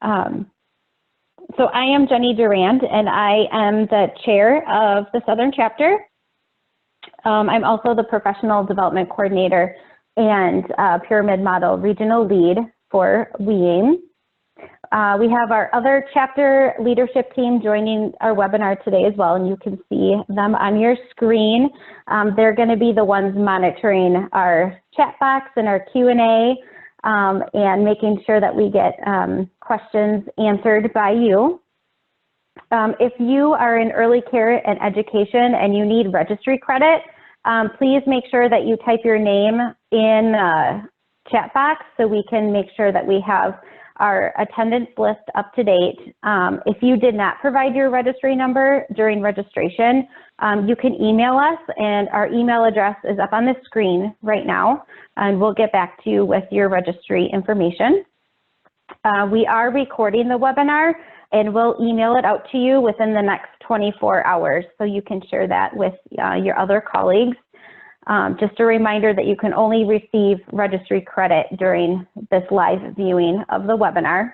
So I am Jenny Durand, and I am the chair of the Southern Chapter. I'm also the professional development coordinator and pyramid model regional lead for WI-AIMH. We have our other chapter leadership team joining our webinar today as well, and you can see them on your screen. They're going to be the ones monitoring our chat box and our Q&A and making sure that we get questions answered by you. If you are in early care and education and you need registry credit, please make sure that you type your name in the chat box so we can make sure that we have our attendance list up to date. If you did not provide your registry number during registration, you can email us, and our email address is up on the screen right now, and we'll get back to you with your registry information. We are recording the webinar, and we'll email it out to you within the next 24 hours, so you can share that with your other colleagues. Just a reminder that you can only receive registry credit during this live viewing of the webinar.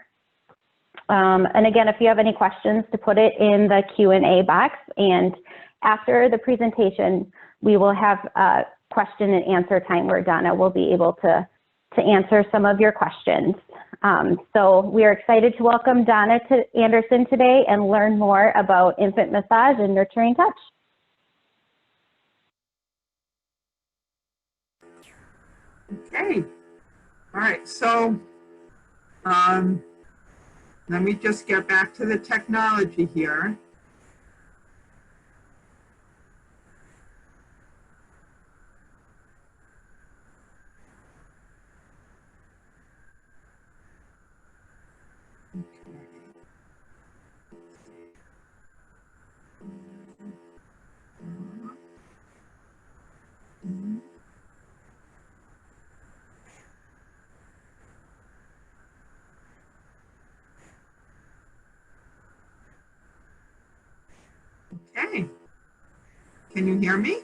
And again, if you have any questions, to put it in the Q&A box, and after the presentation, we will have a question and answer time where Donna will be able to answer some of your questions. So we are excited to welcome Donna Anderson today and learn more about infant massage and nurturing touch. Okay, all right, so let me just get back to the technology here. Okay, can you hear me?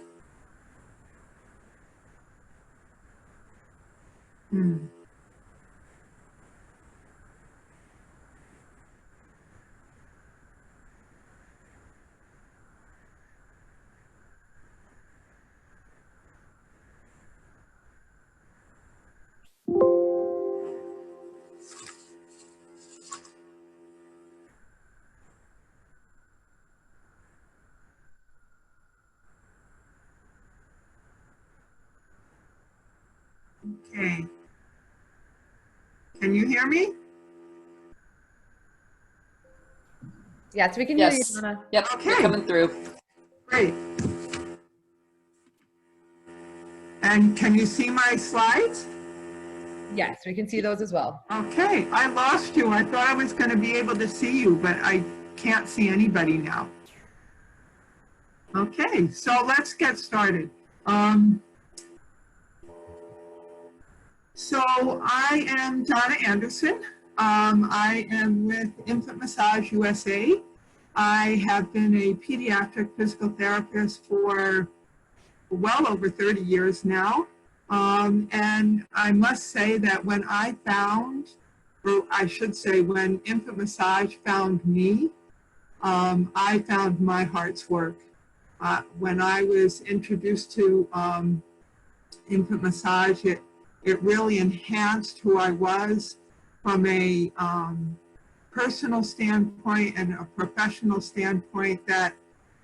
Okay, can you hear me? Yes, we can hear you, Donna. Yep, okay. You're coming through. Great. And can you see my slides? Yes, we can see those as well. Okay, I lost you. I thought I was going to be able to see you, but I can't see anybody now. Okay, so let's get started. So I am Donna Anderson. I am with Infant Massage USA. I have been a pediatric physical therapist for well over 30 years now. And I must say that when I found, or I should say when Infant Massage found me, I found my heart's work. When I was introduced to Infant Massage, it really enhanced who I was from a personal standpoint and a professional standpoint that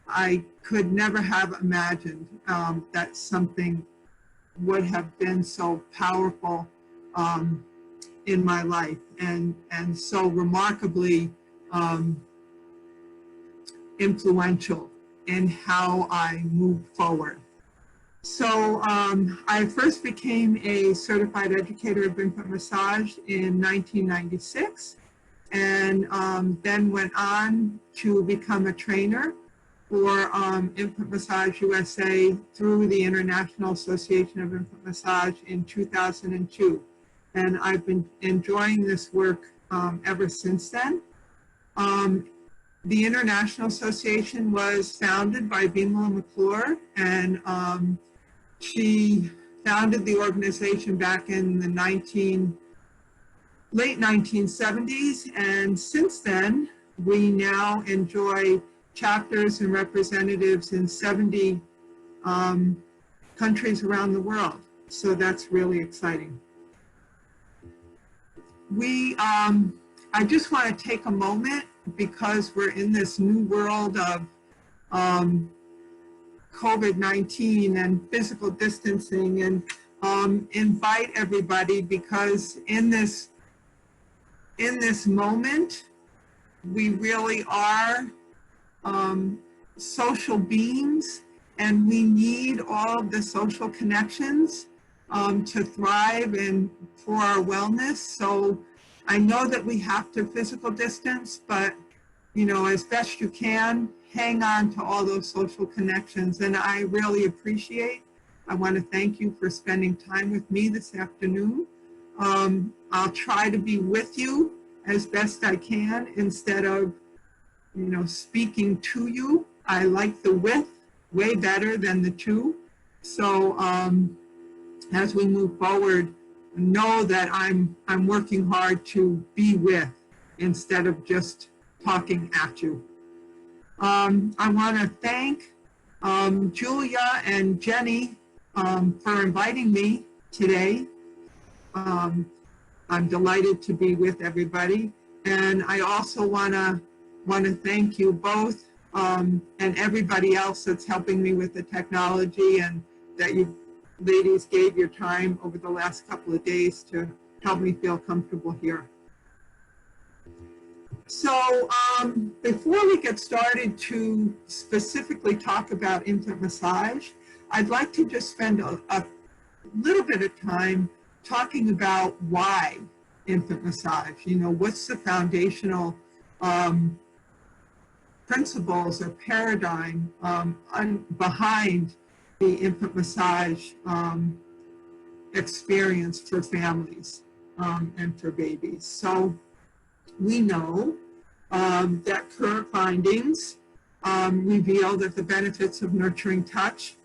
I could never have imagined that something would have been so powerful in my life and so remarkably influential in how I move forward. So I first became a certified educator of infant massage in 1996 and then went on to become a trainer for Infant Massage USA through the International Association of Infant Massage in 2002. And I've been enjoying this work ever since then. The International Association was founded by Beamla McClure, and she founded the organization back in the late 1970s, and since then, we now enjoy chapters and representatives in 70 countries around the world. So that's really exciting. I just want to take a moment, because we're in this new world of COVID-19 and physical distancing, and invite everybody, because in this moment, we really are social beings, and we need all of the social connections to thrive and for our wellness. So I know that we have to physical distance, but as best you can, hang on to all those social connections. And I really appreciate, I want to thank you for spending time with me this afternoon. I'll try to be with you as best I can instead of, speaking to you. I like the with way better than the to. So as we move forward, know that I'm working hard to be with instead of just talking at you. I want to thank Julia and Jenny for inviting me today. I'm delighted to be with everybody, and I also want to thank you both and everybody else that's helping me with the technology, and that you ladies gave your time over the last couple of days to help me feel comfortable here. So before we get started to specifically talk about infant massage, I'd like to just spend a little bit of time talking about why infant massage. What's the foundational principles or paradigm behind the infant massage experience for families and for babies. So we know that current findings reveal that the benefits of nurturing touch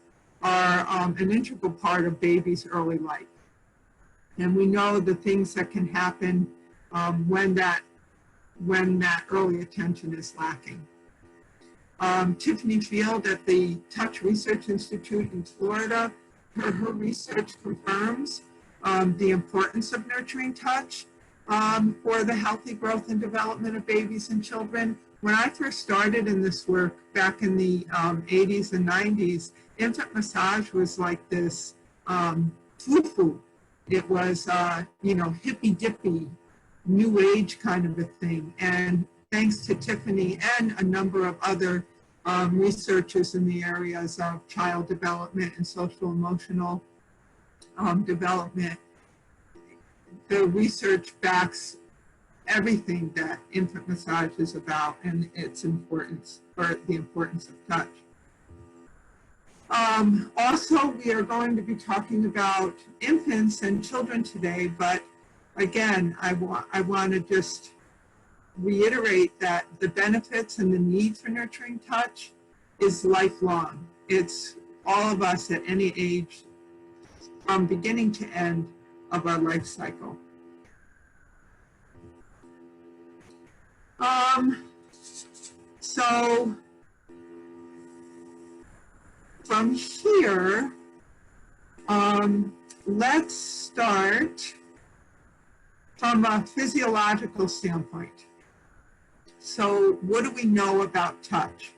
are an integral part of baby's early life. And we know the things that can happen when that early attention is lacking. Tiffany Field at the Touch Research Institute in Florida, her research confirms the importance of nurturing touch for the healthy growth and development of babies and children. When I first started in this work back in the 80s and 90s, infant massage was like this foo-foo. It was, hippy-dippy, new age kind of a thing. And thanks to Tiffany and a number of other researchers in the areas of child development and social emotional development, the research backs everything that infant massage is about and its importance, or the importance of touch. Also, we are going to be talking about infants and children today, but again, I want to just reiterate that the benefits and the need for nurturing touch is lifelong. It's all of us at any age, from beginning to end of our life cycle. So from here, let's start from a physiological standpoint. So what do we know about touch?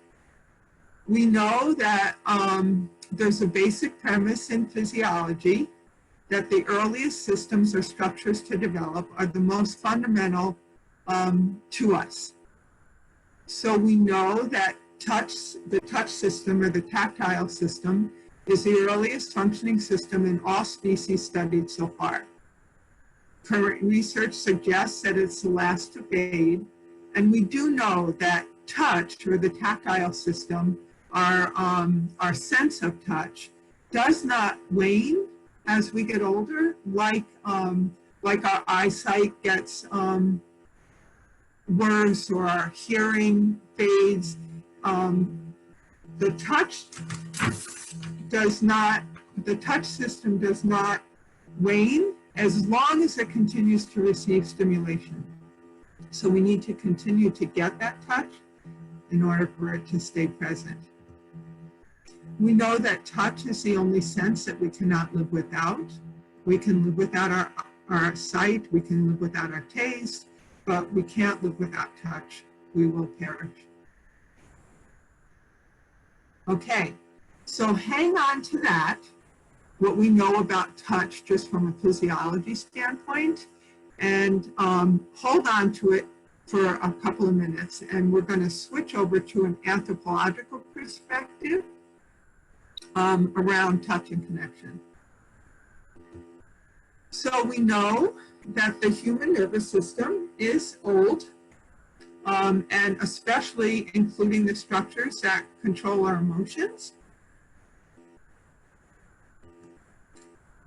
We know that there's a basic premise in physiology that the earliest systems or structures to develop are the most fundamental to us. So we know that the touch system, or the tactile system, is the earliest functioning system in all species studied so far. Current research suggests that it's the last to fade, and we do know that touch, or the tactile system, our sense of touch, does not wane as we get older, like our eyesight gets worse or our hearing fades. The touch system does not wane as long as it continues to receive stimulation. So we need to continue to get that touch in order for it to stay present. We know that touch is the only sense that we cannot live without. We can live without our sight, we can live without our taste, but we can't live without touch. We will perish. Okay, so hang on to that, what we know about touch just from a physiology standpoint, and hold on to it for a couple of minutes, and we're going to switch over to an anthropological perspective around touch and connection. So we know that the human nervous system is old, and especially including the structures that control our emotions.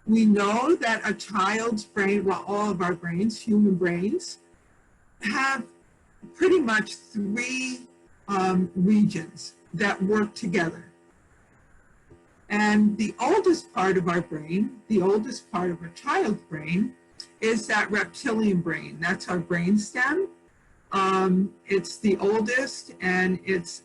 We know that a child's brain, well, all of our brains, human brains, have pretty much three regions that work together. And the oldest part of our brain, the oldest part of a child's brain, is that reptilian brain. That's our brain stem. It's the oldest, and it's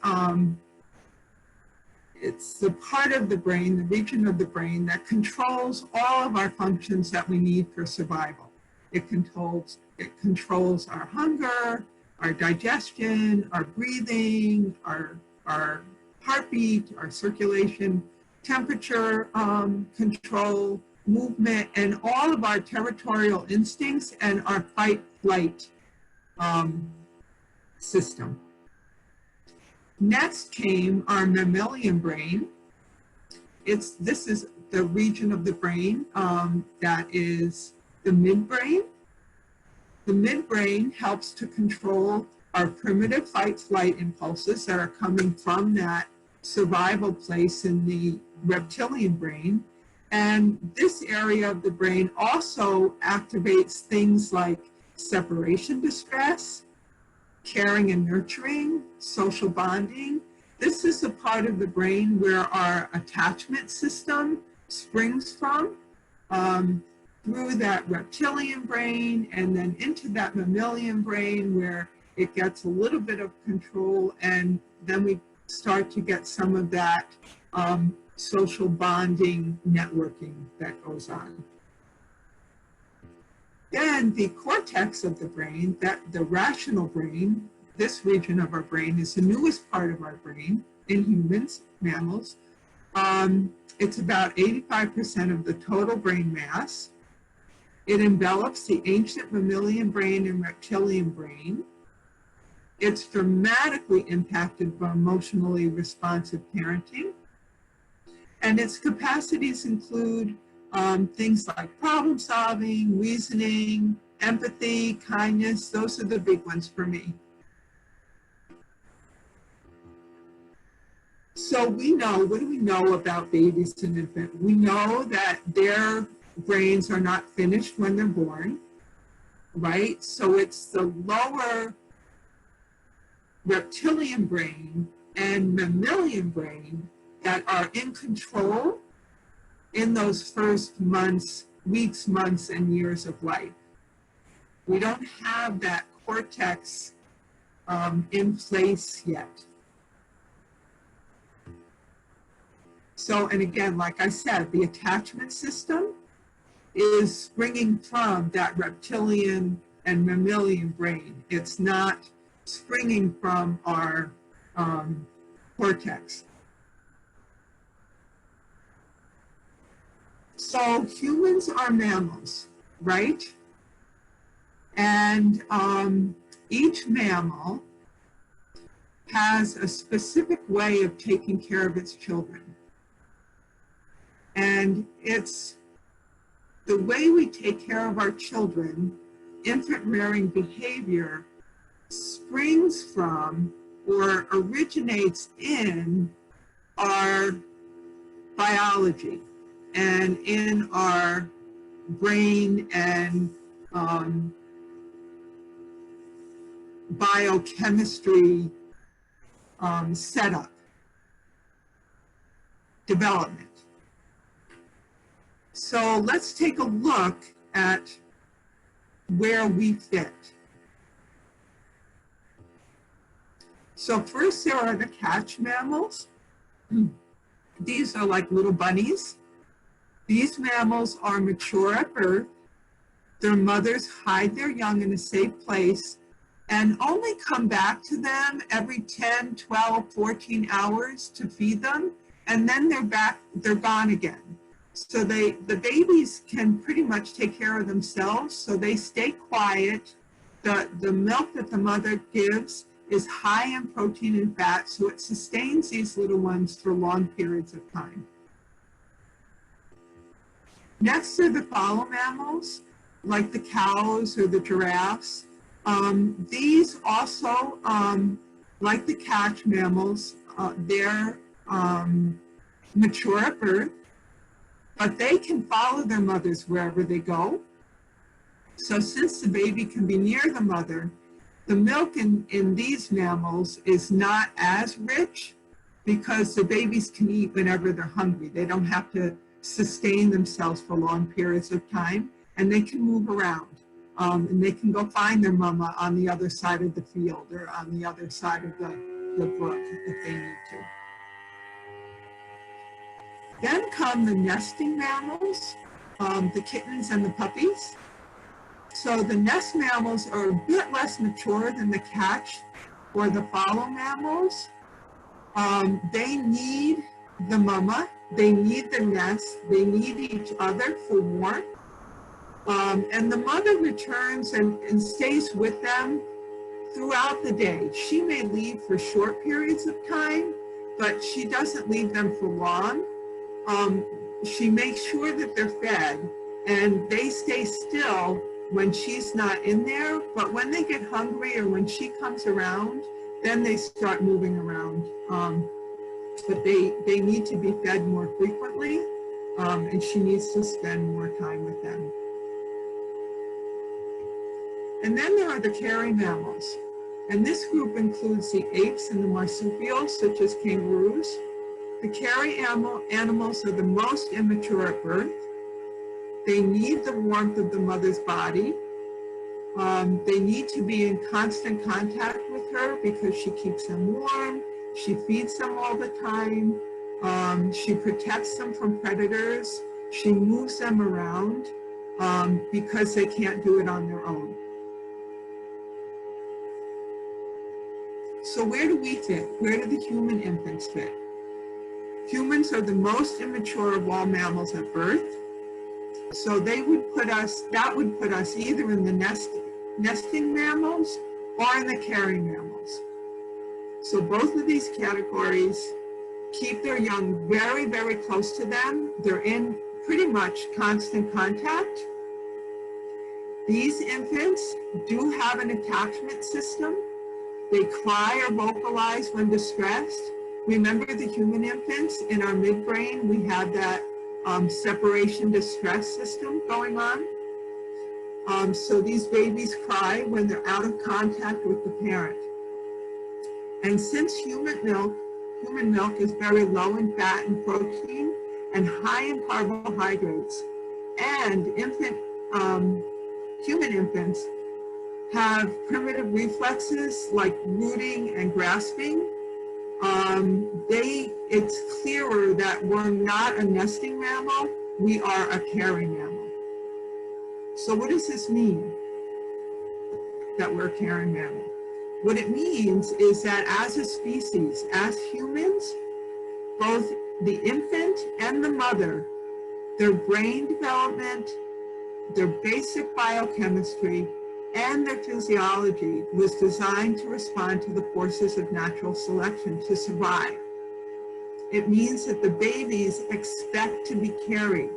the part of the brain, the region of the brain that controls all of our functions that we need for survival. It controls our hunger, our digestion, our breathing, our heartbeat, our circulation, temperature control, movement, and all of our territorial instincts and our fight-flight system. Next came our mammalian brain. This is the region of the brain that is the midbrain. The midbrain helps to control our primitive fight-flight impulses that are coming from that survival place in the reptilian brain. And this area of the brain also activates things like separation distress, caring and nurturing, social bonding. This is the part of the brain where our attachment system springs from, through that reptilian brain and then into that mammalian brain where it gets a little bit of control, and then we start to get some of that social bonding networking that goes on. Then the cortex of the brain, the rational brain, this region of our brain is the newest part of our brain in humans, mammals. It's about 85% of the total brain mass. It envelops the ancient mammalian brain and reptilian brain. It's dramatically impacted by emotionally responsive parenting. And its capacities include things like problem solving, reasoning, empathy, kindness. Those are the big ones for me. So we know, what do we know about babies and infants? We know that their brains are not finished when they're born, right? So it's the lower reptilian brain and mammalian brain that are in control in those first months, weeks, months, and years of life. We don't have that cortex in place yet. So, and again, like I said, the attachment system is springing from that reptilian and mammalian brain. It's not springing from our cortex. So humans are mammals, right? And each mammal has a specific way of taking care of its children. And it's the way we take care of our children, infant rearing behavior, springs from or originates in our biology and in our brain and biochemistry setup, development. So let's take a look at where we fit. So first there are the catch mammals. These are like little bunnies. These mammals are mature at birth. Their mothers hide their young in a safe place and only come back to them every 10, 12, 14 hours to feed them, and then they're gone again. So the babies can pretty much take care of themselves, so they stay quiet. The milk that the mother gives is high in protein and fat, so it sustains these little ones for long periods of time. Next are the follow mammals, like the cows or the giraffes. These also, like the catch mammals, they're mature at birth, but they can follow their mothers wherever they go. So since the baby can be near the mother, the milk in these mammals is not as rich because the babies can eat whenever they're hungry. They don't have to sustain themselves for long periods of time, and they can move around. And they can go find their mama on the other side of the field or on the other side of the brook if they need to. Then come the nesting mammals, the kittens and the puppies. So the nest mammals are a bit less mature than the catch or the follow mammals. They need the mama, they need the nest, they need each other for warmth. And the mother returns and stays with them throughout the day. She may leave for short periods of time, but she doesn't leave them for long. She makes sure that they're fed, and they stay still when she's not in there, but when they get hungry or when she comes around, then they start moving around. But they need to be fed more frequently, and she needs to spend more time with them. And then there are the carry mammals. And this group includes the apes and the marsupials, such as kangaroos. The carry animals are the most immature at birth. They need the warmth of the mother's body. They need to be in constant contact with her because she keeps them warm. She feeds them all the time. She protects them from predators. She moves them around because they can't do it on their own. So where do we fit? Where do the human infants fit? Humans are the most immature of all mammals at birth. So that would put us either in the nesting mammals or in the carry mammals. So both of these categories keep their young very, very close to them. They're in pretty much constant contact. These infants do have an attachment system. They cry or vocalize when distressed. Remember the human infants, in our midbrain, we have that separation distress system going on. So these babies cry when they're out of contact with the parent. And since human milk is very low in fat and protein and high in carbohydrates, and human infants have primitive reflexes like rooting and grasping, it's clearer that we're not a nesting mammal, we are a carry mammal. So what does this mean, that we're a carry mammal? What it means is that as a species, as humans, both the infant and the mother, their brain development, their basic biochemistry, and their physiology was designed to respond to the forces of natural selection to survive. It means that the babies expect to be carried.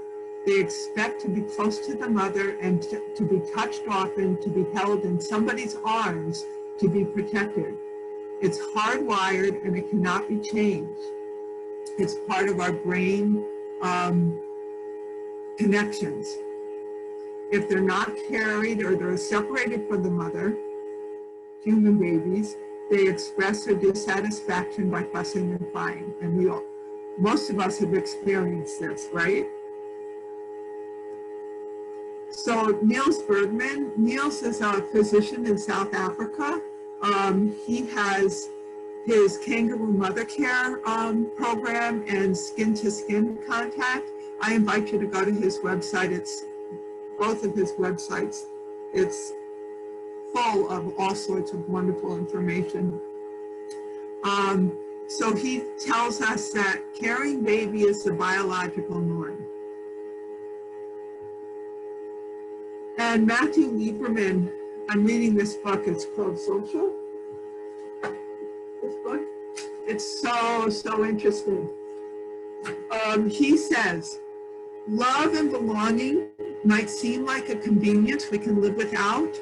They expect to be close to the mother and to be touched often, to be held in somebody's arms, to be protected. It's hardwired and it cannot be changed. It's part of our brain connections. If they're not carried or they're separated from the mother, human babies, they express their dissatisfaction by fussing and crying. And most of us have experienced this, right? So Niels Bergman, Niels is a physician in South Africa. He has his kangaroo mother care program and skin-to-skin contact. I invite you to go to his website. It's both of his websites. It's full of all sorts of wonderful information. So he tells us that carrying baby is the biological norm. And Matthew Lieberman, I'm reading this book, it's called Social. This book, it's so interesting. He says, love and belonging might seem like a convenience we can live without,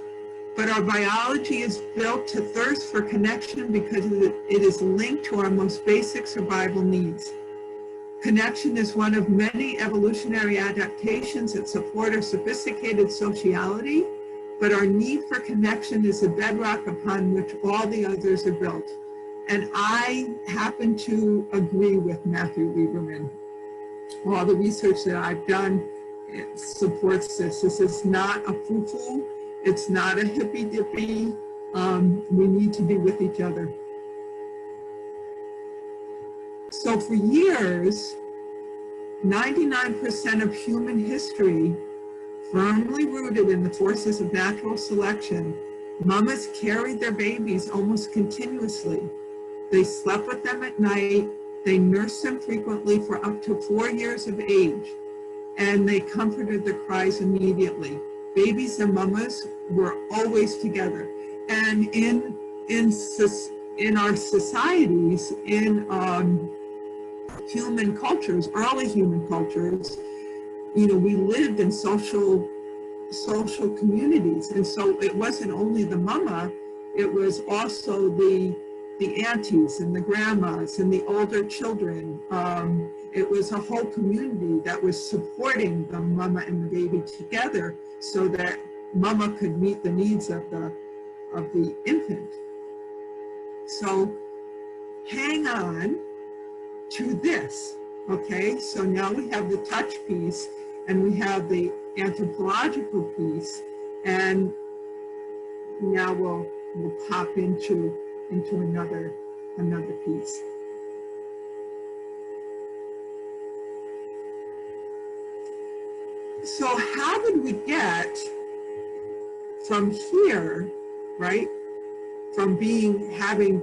but our biology is built to thirst for connection because it is linked to our most basic survival needs. Connection is one of many evolutionary adaptations that support our sophisticated sociality, but our need for connection is the bedrock upon which all the others are built. And I happen to agree with Matthew Lieberman. All the research that I've done, it supports this. This is not a foo-foo. It's not a hippy-dippy. We need to be with each other. So for years, 99% of human history, firmly rooted in the forces of natural selection, mamas carried their babies almost continuously. They slept with them at night. They nursed them frequently for up to 4 years of age, and they comforted their cries immediately. Babies and mamas were always together. And in our societies, in human cultures, early human cultures, you know, we lived in social communities. And so it wasn't only the mama, it was also the aunties and the grandmas and the older children. It was a whole community that was supporting the mama and the baby together so that mama could meet the needs of the infant. So hang on to this, okay? So now we have the touch piece and we have the anthropological piece, and now we'll pop into another piece. So how did we get from here, right? From having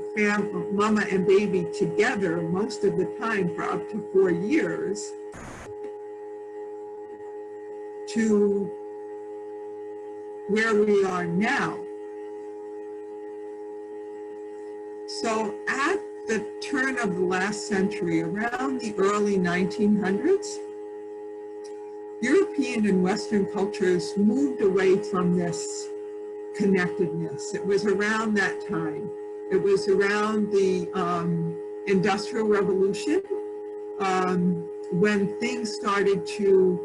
mama and baby together most of the time for up to 4 years to where we are now. So at the turn of the last century, around the early 1900s, European and Western cultures moved away from this connectedness. It was around that time. It was around the Industrial Revolution when things started to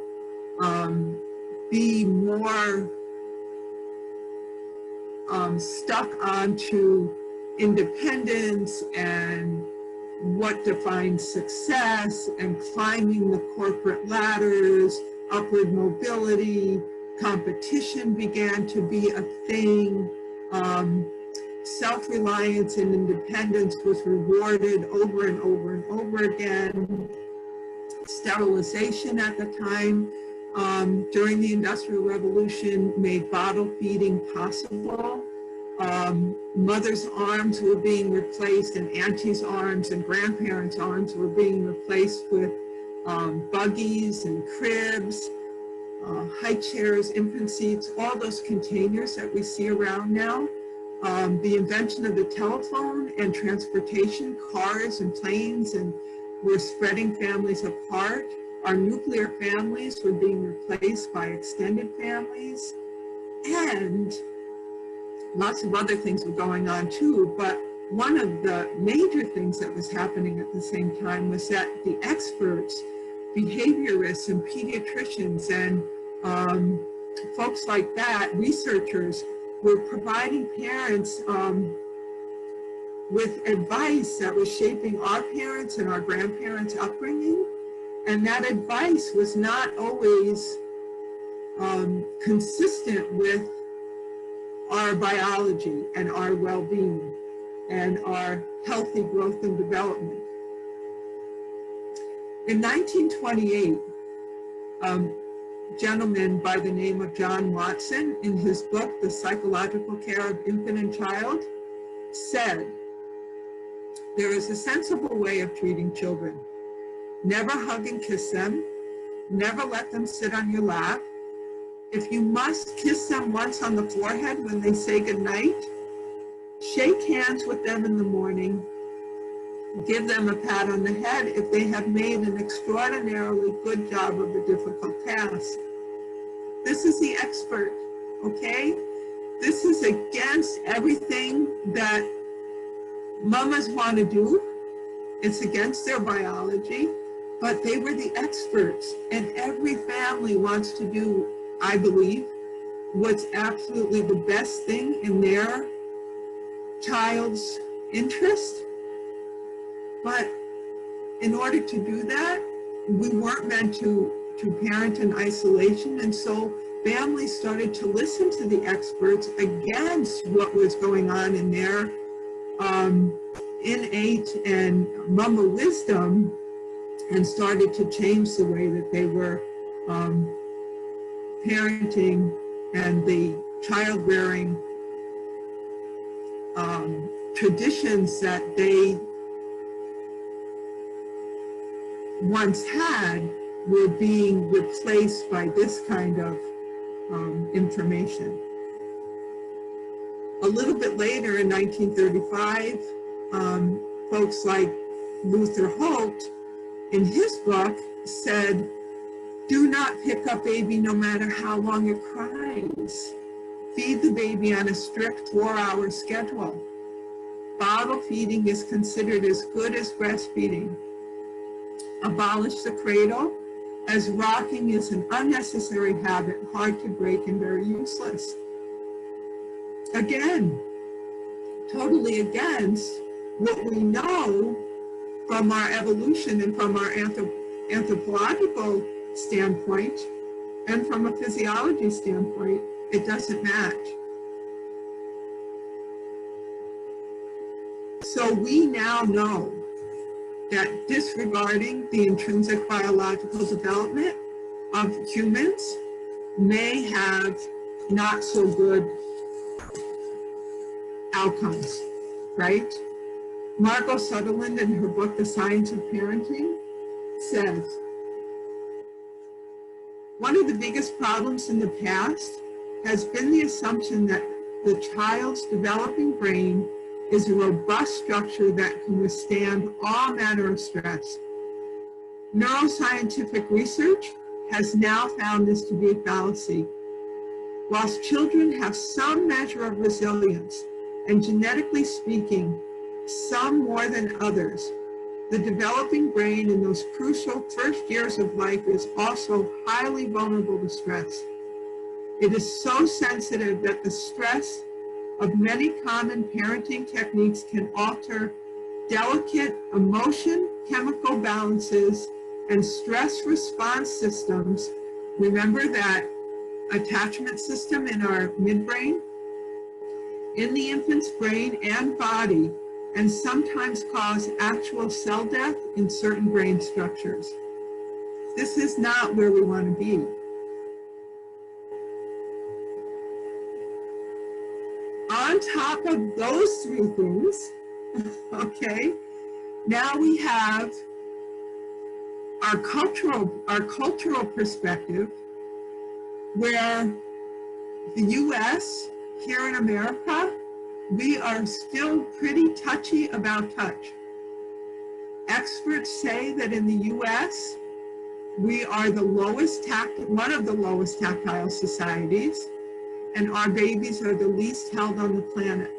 be more stuck onto independence and what defines success and climbing the corporate ladders, upward mobility. Competition began to be a thing. Self-reliance and independence was rewarded over and over and over again. Sterilization at the time during the Industrial Revolution made bottle feeding possible. Mothers' arms were being replaced, and aunties' arms and grandparents' arms were being replaced with buggies and cribs, high chairs, infant seats, all those containers that we see around now. The invention of the telephone and transportation, cars and planes, and we're spreading families apart. Our nuclear families were being replaced by extended families, and lots of other things were going on too. But one of the major things that was happening at the same time was that the experts, behaviorists and pediatricians and folks like that, researchers, were providing parents with advice that was shaping our parents and our grandparents' upbringing. And that advice was not always consistent with our biology and our well-being and our healthy growth and development. In 1928, a gentleman by the name of John Watson, in his book, The Psychological Care of Infant and Child, said, "There is a sensible way of treating children. Never hug and kiss them. Never let them sit on your lap. If you must kiss them once on the forehead when they say goodnight, shake hands with them in the morning. Give them a pat on the head if they have made an extraordinarily good job of a difficult task." This is the expert, okay? This is against everything that mamas want to do. It's against their biology, but they were the experts, and every family wants to do, I believe, what's absolutely the best thing in their child's interest. But in order to do that, we weren't meant to parent in isolation, and so families started to listen to the experts against what was going on in their innate and mama wisdom, and started to change the way that they were parenting and the child-rearing traditions that they once had were being replaced by this kind of information. A little bit later in 1935, folks like Luther Holt, in his book, said, "Do not pick up baby no matter how long it cries. Feed the baby on a strict 4-hour schedule. Bottle feeding is considered as good as breastfeeding. Abolish the cradle, as rocking is an unnecessary habit, hard to break and very useless." Again, totally against what we know from our evolution and from our anthropological standpoint and from a physiology standpoint. It doesn't match. So we now know that disregarding the intrinsic biological development of humans may have not so good outcomes, right? Margot Sutherland, in her book, The Science of Parenting, says, "One of the biggest problems in the past has been the assumption that the child's developing brain is a robust structure that can withstand all manner of stress. Neuroscientific research has now found this to be a fallacy. Whilst children have some measure of resilience, and genetically speaking, some more than others, the developing brain in those crucial first years of life is also highly vulnerable to stress. It is so sensitive that the stress of many common parenting techniques can alter delicate emotion, chemical balances, and stress response systems. Remember that attachment system in our midbrain? In the infant's brain and body, and sometimes cause actual cell death in certain brain structures. This is not where we want to be. On top of those three things, okay, now we have our cultural perspective, where the US, here in America, we are still pretty touchy about touch. Experts say that in the US, we are one of the lowest tactile societies, and our babies are the least held on the planet.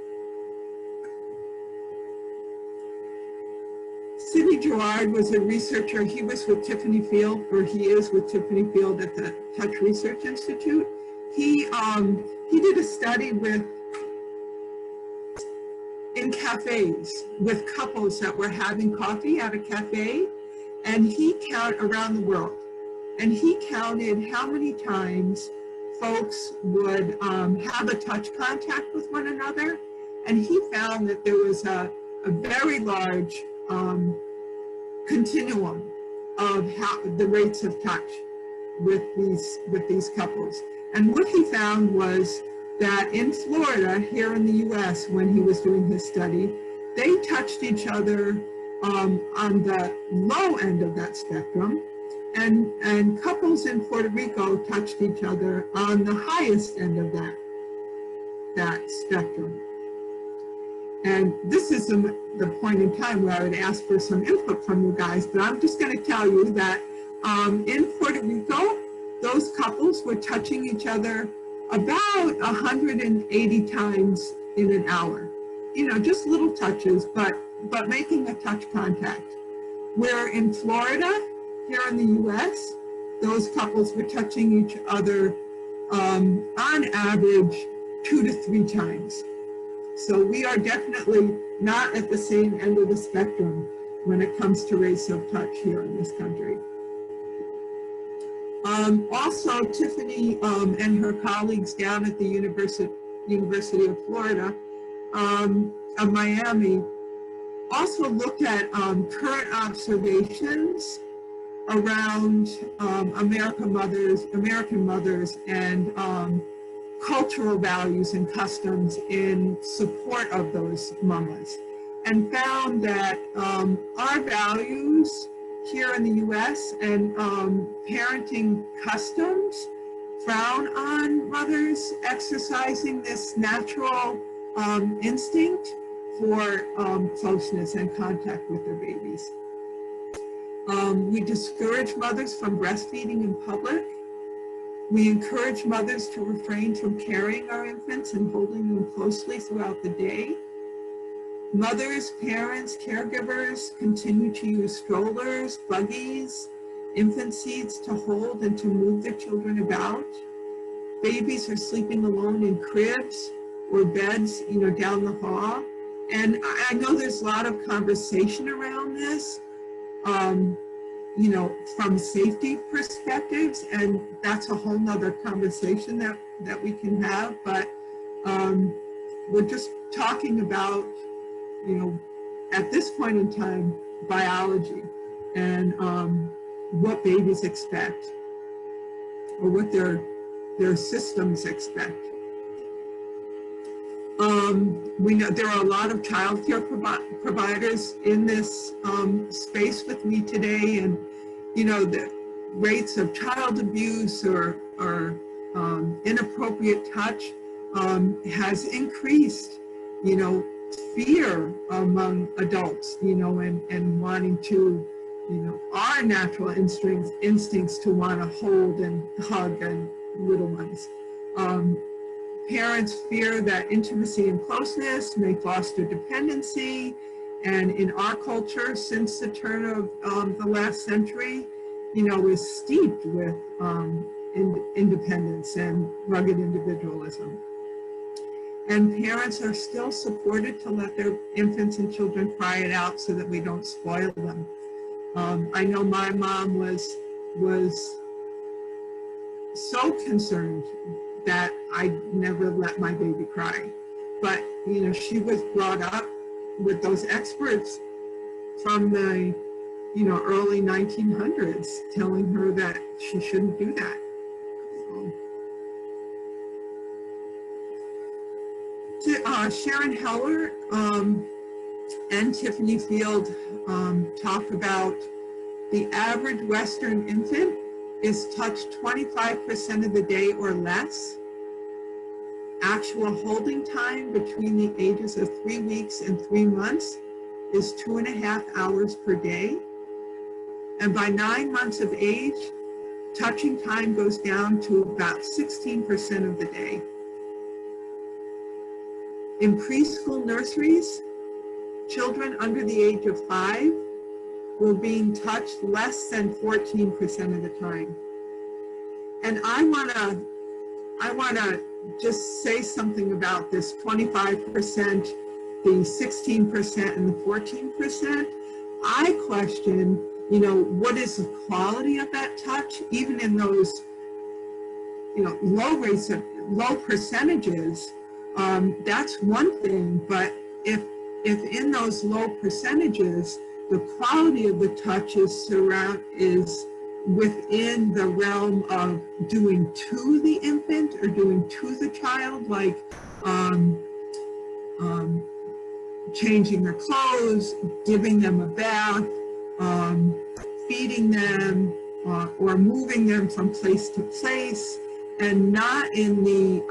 Sidney Gerard was a researcher. He was with Tiffany Field, or he is with Tiffany Field at the Touch Research Institute. He did a study in cafes with couples that were having coffee at a cafe, and he counted around the world, and he counted how many times folks would have a touch contact with one another, and he found that there was a very large continuum of how the rates of touch with these couples. And what he found was that in Florida, here in the US, when he was doing his study, they touched each other on the low end of that spectrum, and couples in Puerto Rico touched each other on the highest end of that spectrum. And this is the point in time where I would ask for some input from you guys, but I'm just going to tell you that in Puerto Rico, those couples were touching each other about 180 times in an hour. You know, just little touches, but making a touch contact. Where in Florida, here in the US, those couples were touching each other on average 2 to 3 times. So we are definitely not at the same end of the spectrum when it comes to rates of touch here in this country. Also, Tiffany and her colleagues down at the University of Florida of Miami also looked at current observations around American mothers and cultural values and customs in support of those mamas, and found that our values here in the US and parenting customs frown on mothers exercising this natural instinct for closeness and contact with their babies. We discourage mothers from breastfeeding in public. We encourage mothers to refrain from carrying our infants and holding them closely throughout the day. Mothers, parents, caregivers continue to use strollers, buggies, infant seats to hold and to move their children about. Babies are sleeping alone in cribs or beds, you know, down the hall. And I know there's a lot of conversation around this, you know, from safety perspectives, and that's a whole nother conversation that we can have, but we're just talking about, you know, at this point in time, biology and what babies expect or what their systems expect. We know there are a lot of childcare providers in this space with me today, and you know the rates of child abuse or inappropriate touch has increased. You know, fear among adults. You know, and wanting to, you know, our natural instincts to want to hold and hug and little ones. Parents fear that intimacy and closeness may foster dependency, and in our culture, since the turn of the last century, you know, is steeped with independence and rugged individualism. And parents are still supported to let their infants and children cry it out so that we don't spoil them. I know my mom was so concerned that I never let my baby cry. But, you know, she was brought up with those experts from the, you know, early 1900s telling her that she shouldn't do that. So, Sharon Heller and Tiffany Field talked about the average Western infant is touched 25% of the day or less. Actual holding time between the ages of 3 weeks and 3 months is 2.5 hours per day. And by 9 months of age, touching time goes down to about 16% of the day. In preschool nurseries, children under the age of 5 were being touched less than 14% of the time. And I wanna just say something about this 25%, the 16% and the 14%. I question, you know, what is the quality of that touch, even in those low percentages, that's one thing, but if in those low percentages, the quality of the touch is within the realm of doing to the infant or doing to the child, like changing their clothes, giving them a bath, feeding them, or moving them from place to place, and not in the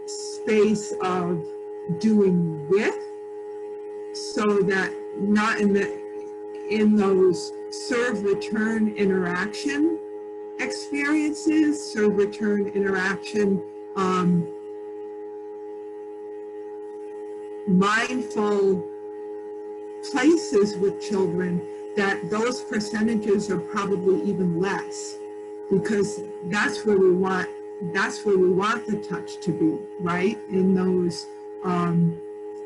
space of doing with, so that not in those serve-return interaction experiences, serve-return interaction, mindful places with children, that those percentages are probably even less, because that's where we want the touch to be, right? In those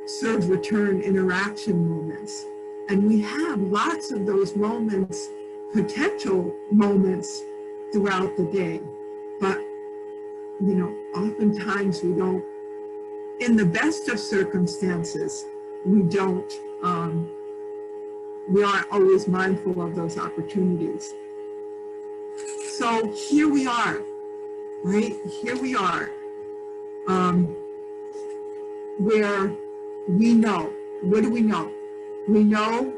serve-return interaction moments. And we have lots of those moments, potential moments throughout the day. But, oftentimes we don't, in the best of circumstances, we aren't always mindful of those opportunities. So here we are, right? Here we are, where we know. What do we know? We know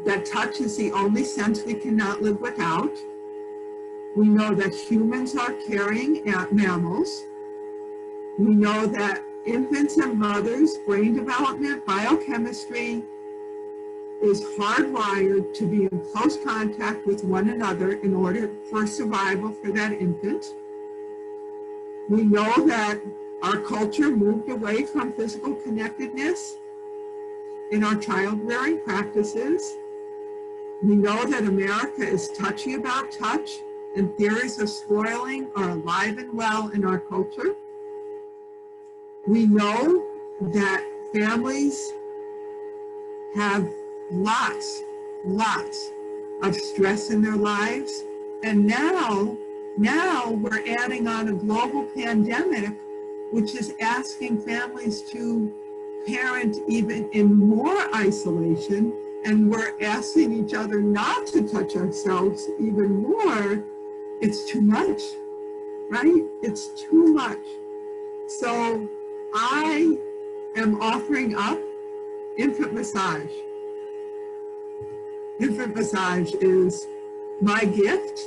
that touch is the only sense we cannot live without. We know that humans are caring mammals. We know that infants and mothers' brain development, biochemistry is hardwired to be in close contact with one another in order for survival for that infant. We know that our culture moved away from physical connectedness in our child rearing practices. We know that America is touchy about touch, and theories of spoiling are alive and well in our culture. We know that families have lots of stress in their lives. And now we're adding on a global pandemic, which is asking families to parent even in more isolation. And we're asking each other not to touch ourselves even more. It's too much, right? It's too much. So I am offering up infant massage. Infant massage is my gift,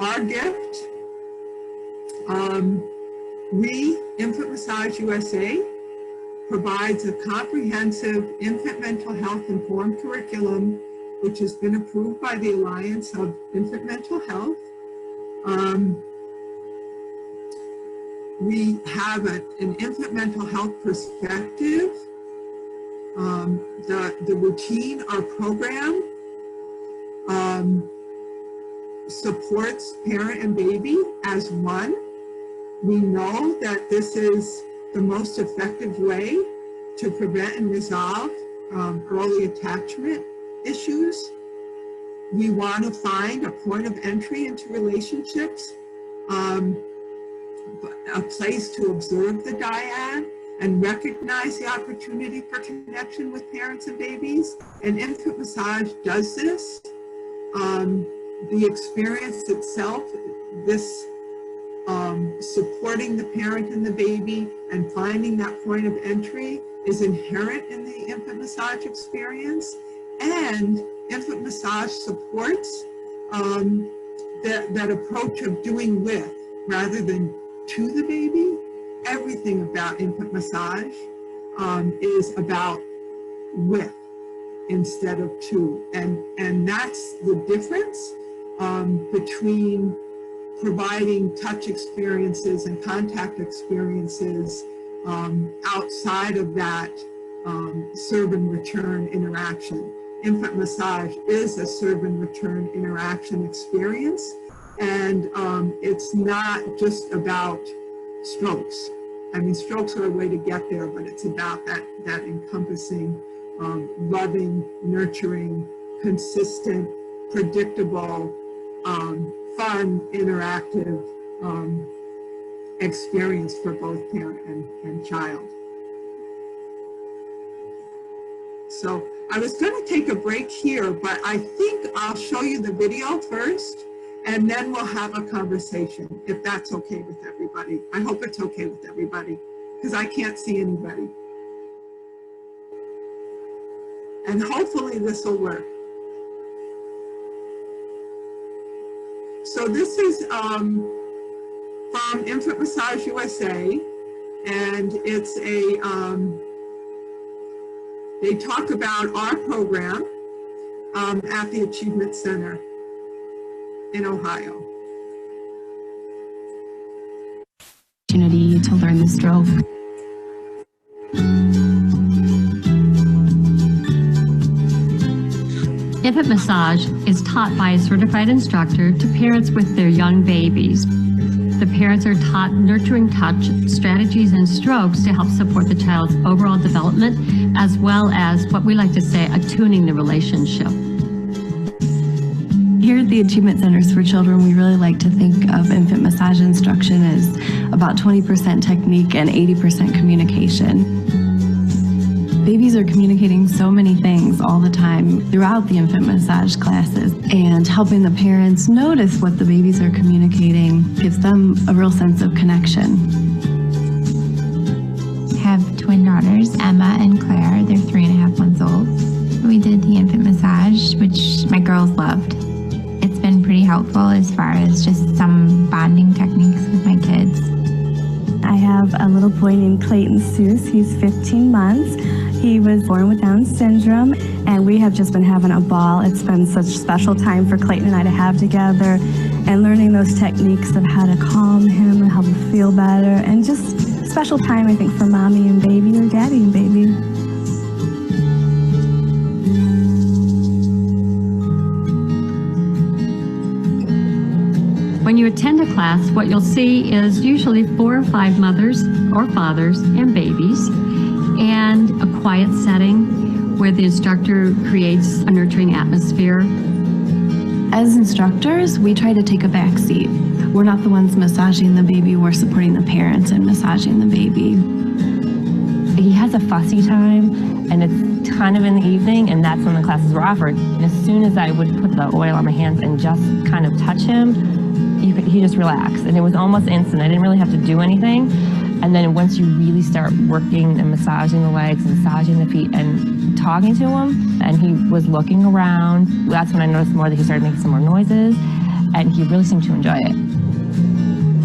our gift. Infant Massage USA provides a comprehensive infant mental health informed curriculum, which has been approved by the Alliance of Infant Mental Health. We have an infant mental health perspective. The routine, our program, supports parent and baby as one. We know that this is the most effective way to prevent and resolve early attachment issues. We want to find a point of entry into relationships, a place to observe the dyad and recognize the opportunity for connection with parents and babies. And infant massage does this. The experience itself, this supporting the parent and the baby and finding that point of entry, is inherent in the infant massage experience. And infant massage supports that approach of doing with rather than to the baby. Everything about infant massage is about with instead of to. And that's the difference between providing touch experiences and contact experiences outside of that serve and return interaction. Infant massage is a serve and return interaction experience, and it's not just about strokes. I mean, strokes are a way to get there, but it's about that encompassing, loving, nurturing, consistent predictable, fun, interactive experience for both parent and child. So I was going to take a break here, but I think I'll show you the video first, and then we'll have a conversation, if that's okay with everybody. I hope it's okay with everybody, because I can't see anybody. And hopefully this will work. So this is from Infant Massage USA, and it's a, they talk about our program at the Achievement Center in Ohio. Opportunity to learn the stroke. Infant massage is taught by a certified instructor to parents with their young babies. The parents are taught nurturing touch strategies and strokes to help support the child's overall development, as well as what we like to say, attuning the relationship. Here at the Achievement Centers for Children, we really like to think of infant massage instruction as about 20% technique and 80% communication. Babies are communicating so many things all the time throughout the infant massage classes, and helping the parents notice what the babies are communicating gives them a real sense of connection. I have twin daughters, Emma and Claire. They're 3.5 months old. We did the infant massage, which my girls loved. It's been pretty helpful as far as just some bonding techniques with my kids. I have a little boy named Clayton Seuss. He's 15 months. He was born with Down syndrome, and we have just been having a ball. It's been such a special time for Clayton and I to have together, and learning those techniques of how to calm him and help him feel better, and just special time, I think, for mommy and baby, or daddy and baby. When you attend a class, what you'll see is usually 4 or 5 mothers or fathers and babies, and a quiet setting where the instructor creates a nurturing atmosphere. As instructors, we try to take a back seat. We're not the ones massaging the baby, we're supporting the parents and massaging the baby. He has a fussy time, and it's kind of in the evening, and that's when the classes were offered. And as soon as I would put the oil on my hands and just kind of touch him, he just relaxed, and it was almost instant. I didn't really have to do anything. And then once you really start working and massaging the legs and massaging the feet and talking to him, and he was looking around, that's when I noticed more that he started making some more noises, and he really seemed to enjoy it.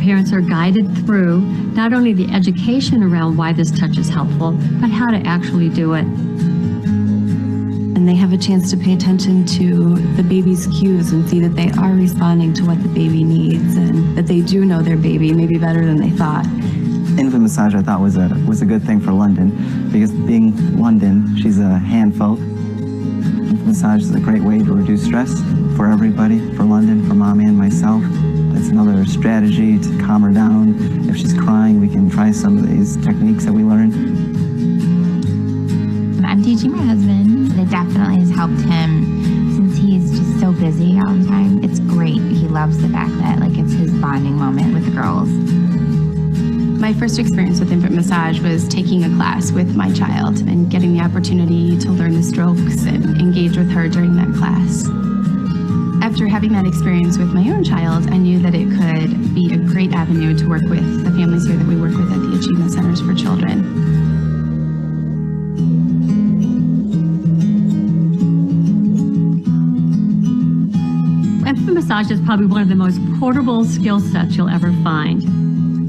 Parents are guided through not only the education around why this touch is helpful, but how to actually do it. And they have a chance to pay attention to the baby's cues and see that they are responding to what the baby needs, and that they do know their baby maybe better than they thought. Infant massage, I thought, was a good thing for London, because being London, she's a handful. Infant massage is a great way to reduce stress for everybody, for London, for mommy and myself. It's another strategy to calm her down. If she's crying, we can try some of these techniques that we learned. I'm teaching my husband. It definitely has helped him since he's just so busy all the time. It's great. He loves the fact that it's his bonding moment with the girls. My first experience with infant massage was taking a class with my child and getting the opportunity to learn the strokes and engage with her during that class. After having that experience with my own child, I knew that it could be a great avenue to work with the families here that we work with at the Achievement Centers for Children. Infant massage is probably one of the most portable skill sets you'll ever find.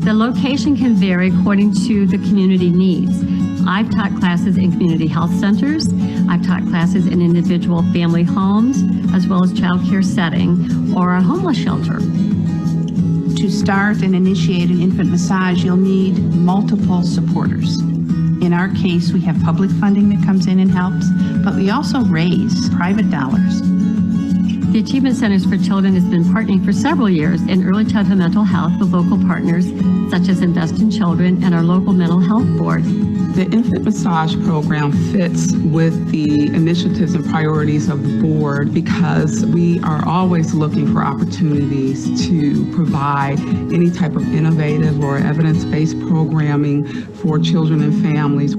The location can vary according to the community needs. I've taught classes in community health centers. I've taught classes in individual family homes, as well as child care setting or a homeless shelter. To start and initiate an infant massage, you'll need multiple supporters. In our case, we have public funding that comes in and helps, but we also raise private dollars. The Achievement Centers for Children has been partnering for several years in early childhood mental health with local partners such as Invest in Children and our local mental health board. The infant massage program fits with the initiatives and priorities of the board because we are always looking for opportunities to provide any type of innovative or evidence-based programming for children and families.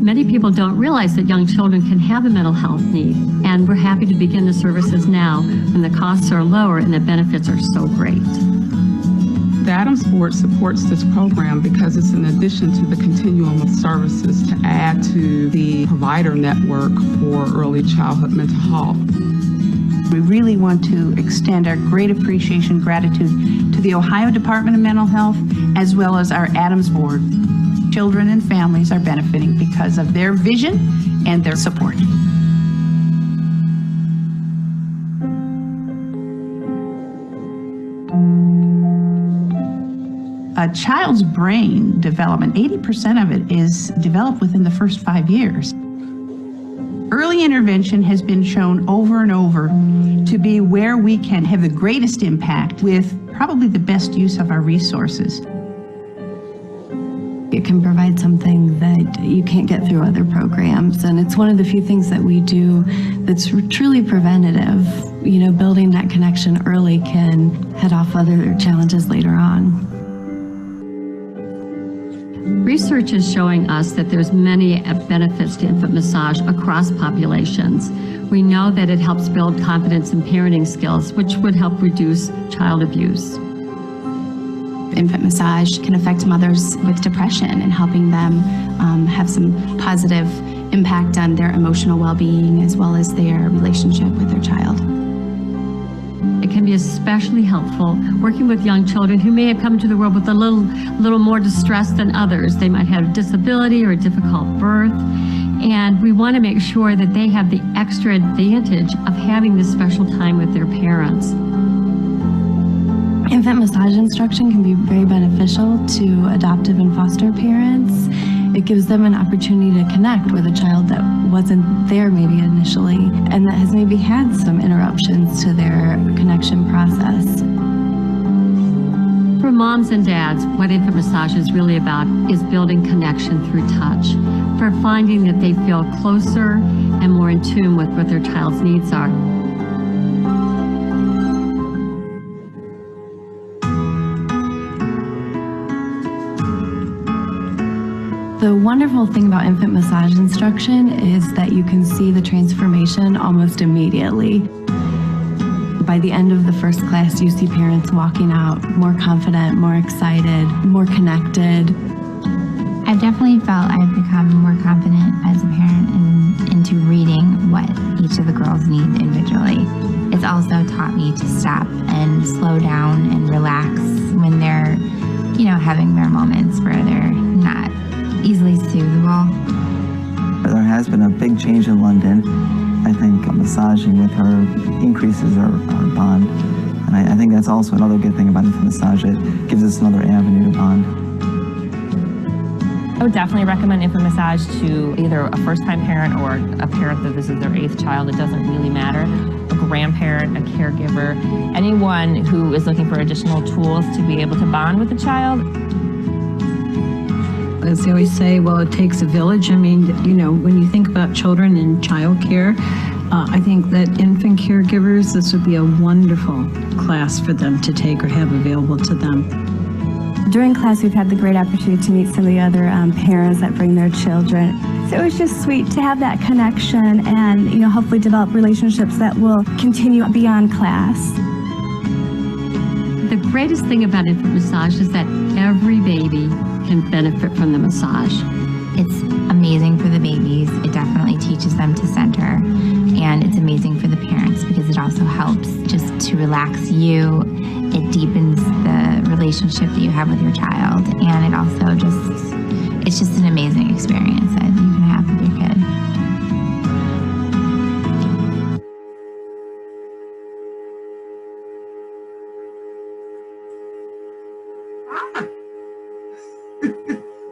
Many people don't realize that young children can have a mental health need, and we're happy to begin the services now when the costs are lower and the benefits are so great. The Adams Board supports this program because it's in addition to the continuum of services to add to the provider network for early childhood mental health. We really want to extend our great appreciation, gratitude to the Ohio Department of Mental Health as well as our Adams Board. Children and families are benefiting because of their vision and their support. A child's brain development, 80% of it is developed within the first 5 years. Early intervention has been shown over and over to be where we can have the greatest impact with probably the best use of our resources. It can provide something that you can't get through other programs, and it's one of the few things that we do that's truly preventative. You know, building that connection early can head off other challenges later on. Research is showing us that there's many benefits to infant massage across populations. We know that it helps build confidence in parenting skills, which would help reduce child abuse. Infant massage can affect mothers with depression and helping them have some positive impact on their emotional well-being as well as their relationship with their child. It can be especially helpful working with young children who may have come into the world with a little more distress than others. They might have a disability or a difficult birth, and we want to make sure that they have the extra advantage of having this special time with their parents. Infant massage instruction can be very beneficial to adoptive and foster parents. It gives them an opportunity to connect with a child that wasn't there maybe initially and that has maybe had some interruptions to their connection process. For moms and dads, what infant massage is really about is building connection through touch, for finding that they feel closer and more in tune with what their child's needs are. The wonderful thing about infant massage instruction is that you can see the transformation almost immediately. By the end of the first class, you see parents walking out more confident, more excited, more connected. I've definitely felt I've become more confident as a parent into reading what each of the girls need individually. It's also taught me to stop and slow down and relax when they're, having their moments where they're not easily soothable. There has been a big change in London. I think massaging with her increases our bond. And I think that's also another good thing about infant massage. It gives us another avenue to bond. I would definitely recommend infant massage to either a first-time parent or a parent that this is their 8th child. It doesn't really matter. A grandparent, a caregiver, anyone who is looking for additional tools to be able to bond with the child. As they always say, well, it takes a village. I mean, when you think about children in child care, I think that infant caregivers, this would be a wonderful class for them to take or have available to them. During class, we've had the great opportunity to meet some of the other parents that bring their children. So it was just sweet to have that connection and, hopefully develop relationships that will continue beyond class. The greatest thing about infant massage is that every baby can benefit from the massage. It's amazing for the babies. It definitely teaches them to center. And it's amazing for the parents because it also helps just to relax you. It deepens the relationship that you have with your child. And it also it's just an amazing experience that you can have with your kid.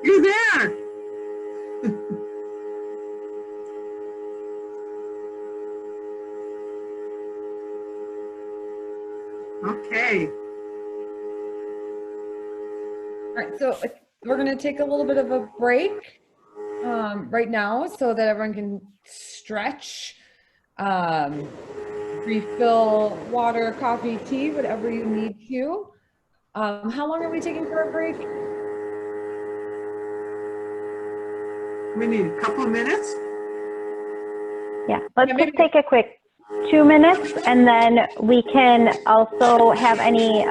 You're there. right, so we're going to take a little bit of a break right now so that everyone can stretch, refill water, coffee, tea, whatever you need to. How long are we taking for a break? We need a couple of minutes. Yeah, let's just take a quick 2 minutes, and then we can also have any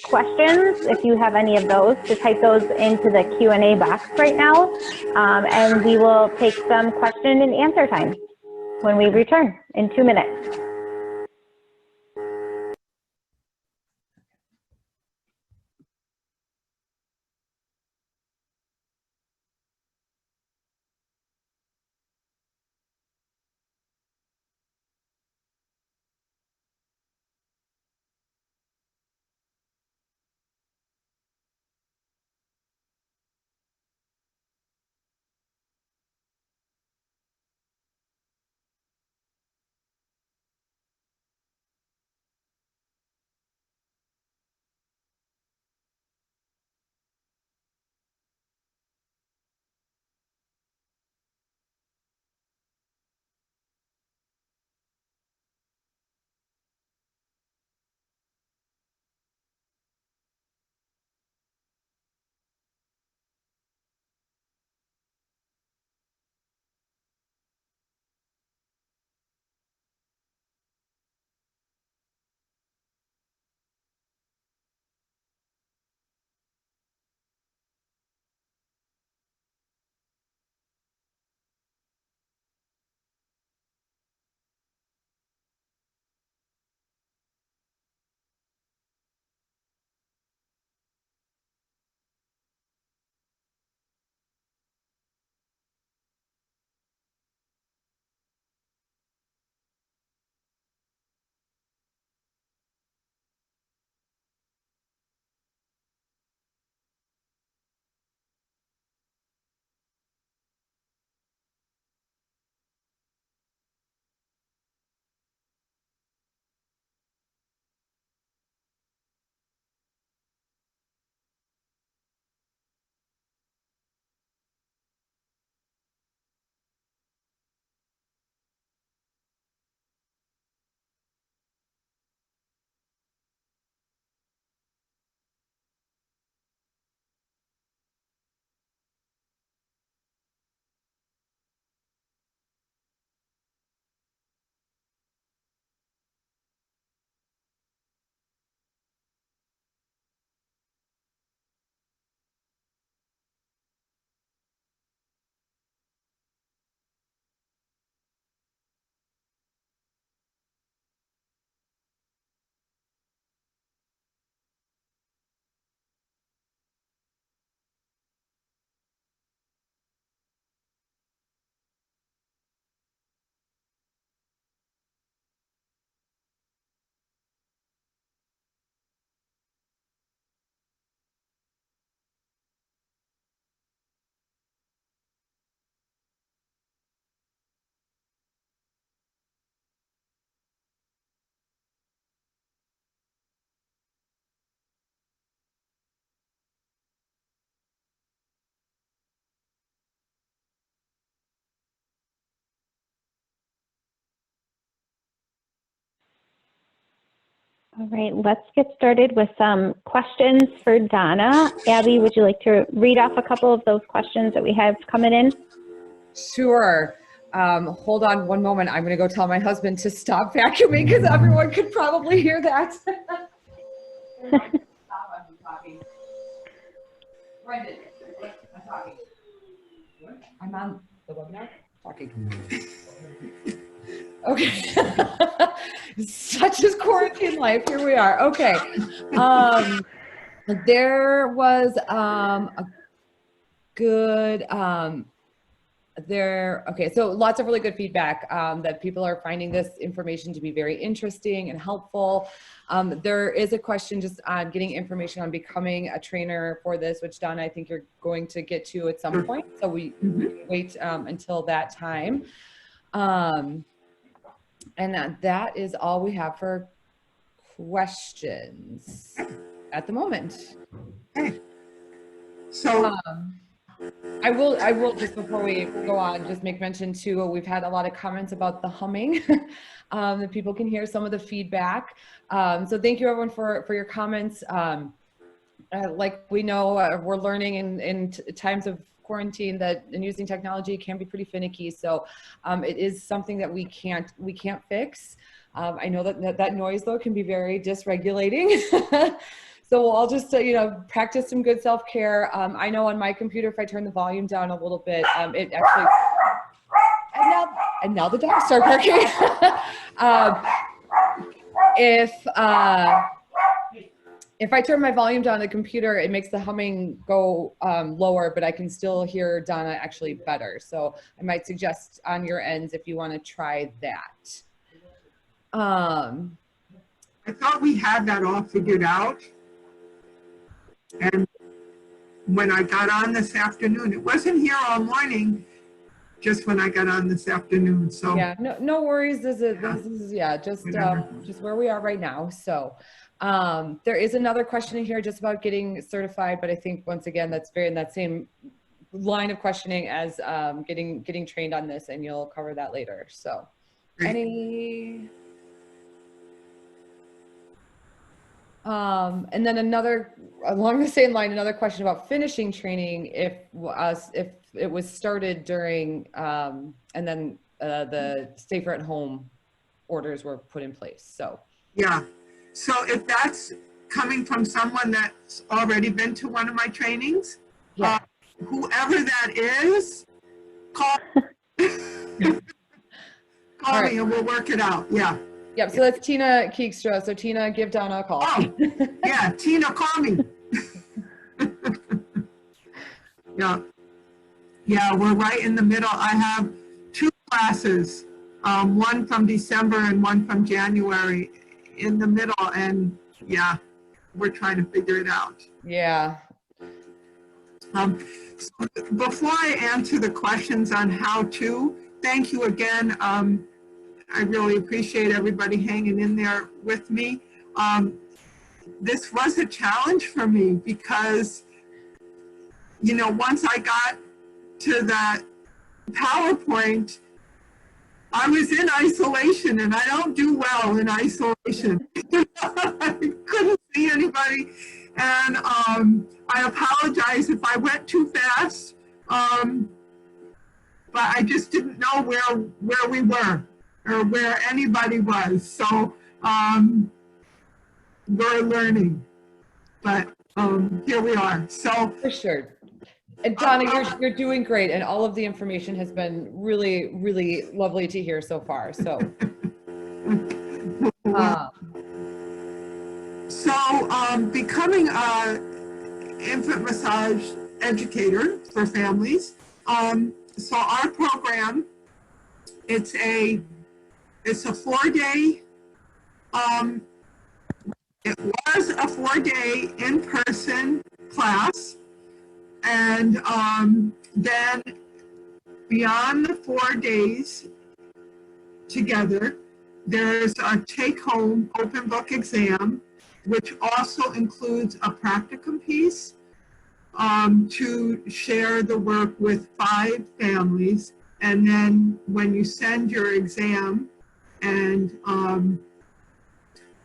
questions, if you have any of those, to type those into the Q&A box right now, and we will take some question and answer time when we return in 2 minutes. All right, let's get started with some questions for Donna. Abby, would you like to read off a couple of those questions that we have coming in? Sure. Hold on one moment. I'm going to go tell my husband to stop vacuuming because everyone could probably hear that. Brendan, I'm talking. I'm on the webinar talking. Okay. Such is quarantine life. Here we are. Okay. There was a good okay, so lots of really good feedback that people are finding this information to be very interesting and helpful. There is a question just on getting information on becoming a trainer for this, which Donna, I think you're going to get to at some point. So we wait until that time. And that is all we have for questions at the moment. So I will just before we go on, just make mention too, we've had a lot of comments about the humming, that people can hear some of the feedback. So thank you everyone for your comments. Like we know, we're learning in times of quarantine that and using technology can be pretty finicky. So it is something that we can't fix. I know that noise though can be very dysregulating. So we'll all just, practice some good self-care. I know on my computer, if I turn the volume down a little bit, it actually, and now the dogs start barking. If I turn my volume down on the computer, it makes the humming go lower, but I can still hear Donna actually better. So I might suggest on your ends if you want to try that. I thought we had that all figured out. And when I got on this afternoon, it wasn't here all morning, just when I got on this afternoon. So yeah, no worries. This is just where we are right now. So there is another question in here just about getting certified, but I think once again that's very in that same line of questioning as getting trained on this, and you'll cover that later. So any and then another along the same line, another question about finishing training if it was started during and then the safer at home orders were put in place. So yeah, so if that's coming from someone that's already been to one of my trainings, yeah, whoever that is, call call me and we'll work it out. Yeah. Yep, so that's Tina Keekstra. So Tina, give Donna a call. Oh, yeah, Tina, call me. Yeah, we're right in the middle. I have 2 classes, one from December and one from January in the middle. And yeah, we're trying to figure it out. Yeah. So before I answer the questions on how to, thank you again. I really appreciate everybody hanging in there with me. This was a challenge for me because, once I got to that PowerPoint, I was in isolation, and I don't do well in isolation. I couldn't see anybody, and I apologize if I went too fast, but I just didn't know where we were or where anybody was. So we're learning, but here we are. So for sure. And Donna, you're doing great, and all of the information has been really, really lovely to hear so far. So, becoming an infant massage educator for families. So our program, it's a 4-day. It was a 4-day in-person class. And then beyond the 4 days together, there's a take-home open book exam, which also includes a practicum piece to share the work with 5 families. And then when you send your exam and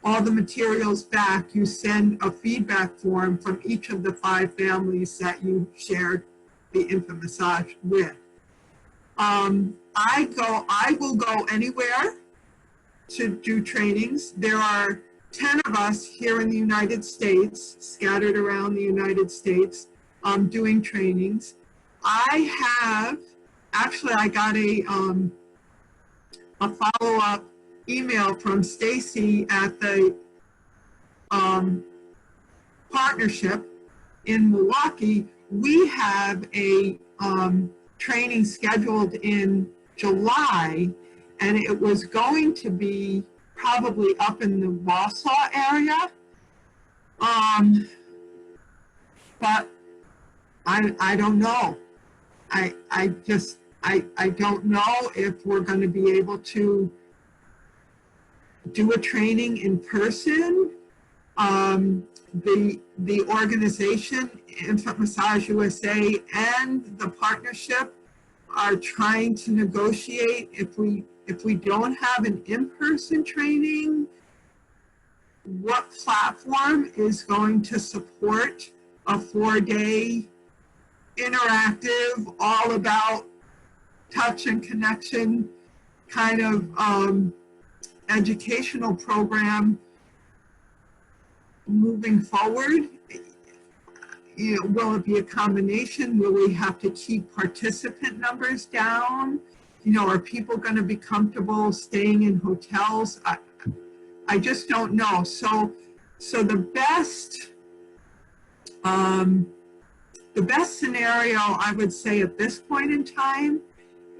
all the materials back, you send a feedback form from each of the 5 families that you shared the infant massage with. I will go anywhere to do trainings. There are 10 of us here in the United States, scattered around the United States, doing trainings. I got a follow-up email from Stacy at the partnership in Milwaukee. We have a training scheduled in July, and it was going to be probably up in the Wausau area. But I don't know. I don't know if we're going to be able to do a training in person. The organization Infant Massage USA and the partnership are trying to negotiate if we don't have an in-person training, what platform is going to support a 4-day interactive, all about touch and connection kind of educational program moving forward. You know, will it be a combination? Will we have to keep participant numbers down? You know, are people going to be comfortable staying in hotels? I just don't know. So the best scenario I would say at this point in time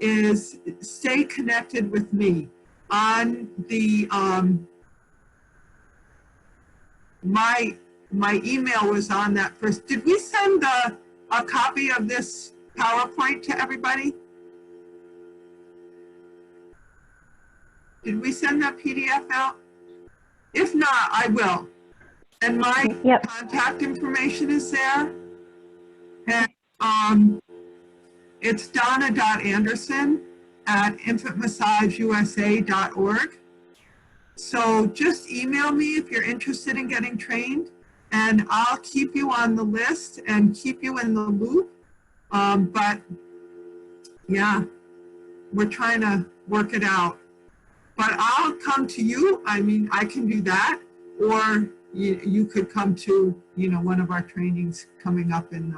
is stay connected with me on the my email was on that first. Did we send a copy of this PowerPoint to everybody? Did we send that PDF out? If not, I will. And my contact information is there. And it's donna.anderson@infantmassageusa.org. So just email me if you're interested in getting trained, and I'll keep you on the list and keep you in the loop. But yeah, we're trying to work it out. But I'll come to you. I mean, I can do that, or you could come to, you know, one of our trainings coming up in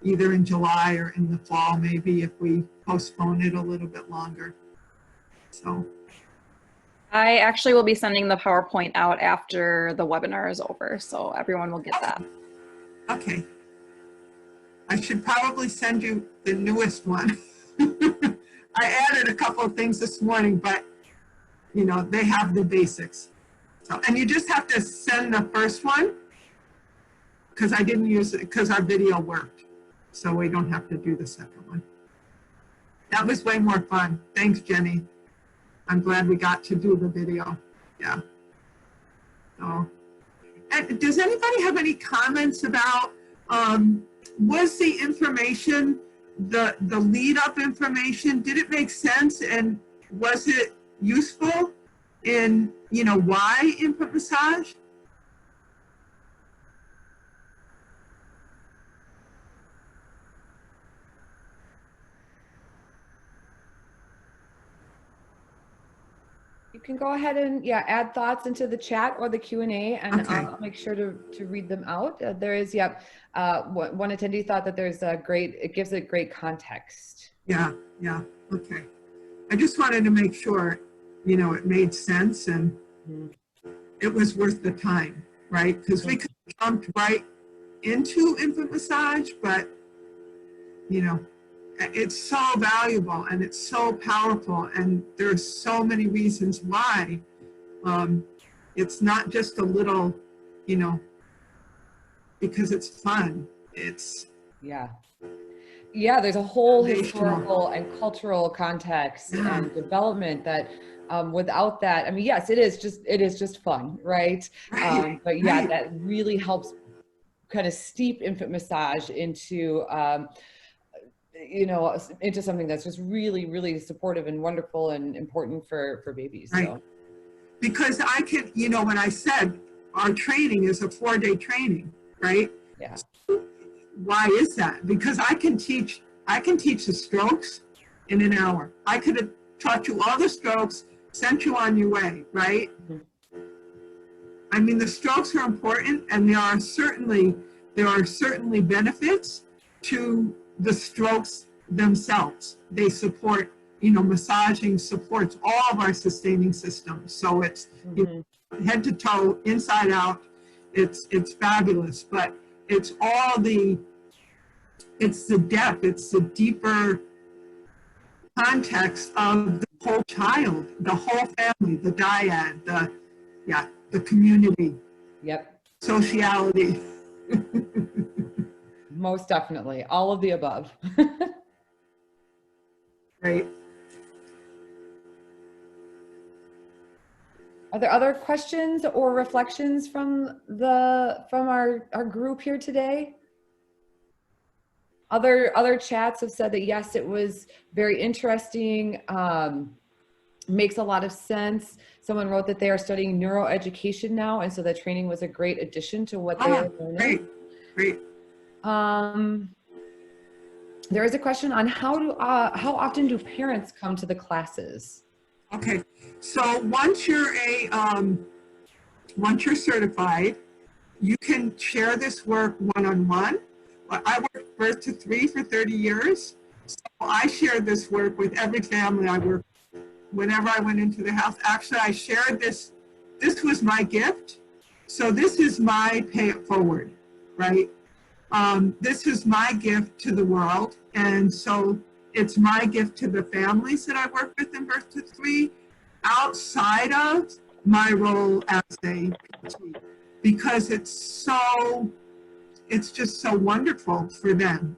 either in July or in the fall, maybe, if we postpone it a little bit longer. So. I actually will be sending the PowerPoint out after the webinar is over, so everyone will get that. Okay. I should probably send you the newest one. I added a couple of things this morning, but you know, they have the basics. So, and you just have to send the first one, because I didn't use it because our video worked. So we don't have to do the second one. That was way more fun. Thanks, Jenny. I'm glad we got to do the video. Yeah. So, and does anybody have any comments about, was the information, the lead up information, did it make sense, and was it useful in, you know, why infant massage? You can go ahead and add thoughts into the chat or the Q&A, and Okay. I'll make sure to read them out. There is, one attendee thought that there's it gives it great context. Yeah, okay. I just wanted to make sure, you know, it made sense and it was worth the time, right? Because we could have jumped right into infant massage, but, you know, it's so valuable and it's so powerful, and there's so many reasons why. It's not just a little, you know, because it's fun. It's there's a whole historical and cultural context and development that without that, I mean, yes, it is just fun, right? But yeah, that really helps kind of steep infant massage into you know, into something that's just really, really supportive and wonderful and important for babies. Right. So. Because I can, you know, when I said our training is a 4-day training, right? Yeah. Why is that? Because I can teach the strokes in an hour. I could have taught you all the strokes, sent you on your way, right? Mm-hmm. I mean, the strokes are important, and there are certainly benefits to the strokes themselves. They support, you know, massaging supports all of our sustaining systems. So it's head to toe, inside out. It's fabulous, but it's all it's the depth, it's the deeper context of the whole child, the whole family, the dyad, the community. Yep. Sociality. Most definitely, all of the above. Right. Are there other questions or reflections from our group here today? Other chats have said that yes, it was very interesting. Makes a lot of sense. Someone wrote that they are studying neuroeducation now, and so the training was a great addition to what they are learning. Great. There is a question on how often do parents come to the classes? Okay, so once you're certified, you can share this work one-on-one. I worked birth to 3 for 30 years, so I shared this work with every family I worked with. Whenever I went into the house, actually I shared this. This was my gift, so this is my pay it forward, right? This is my gift to the world, and so it's my gift to the families that I work with in birth to 3, outside of my role as a PT, because it's just so wonderful for them.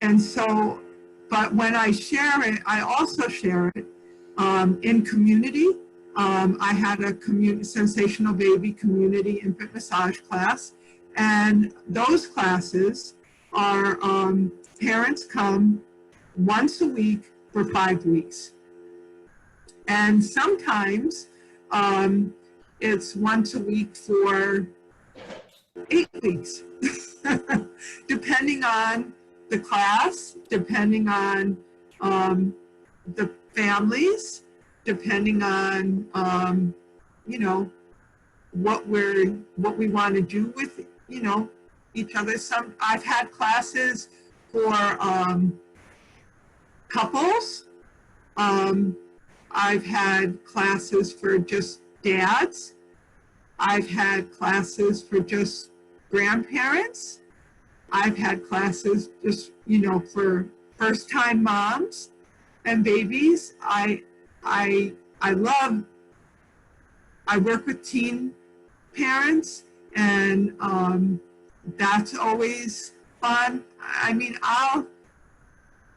And so, but when I share it, I also share it in community. I had a sensational baby community infant massage class, and those classes are parents come once a week for 5 weeks. And sometimes it's once a week for 8 weeks, depending on the class, depending on the families, depending on you know, what we want to do with, you know, each other. I've had classes for couples. I've had classes for just dads. I've had classes for just grandparents. I've had classes just, you know, for first-time moms and babies. I work with teen parents, and that's always fun. I mean,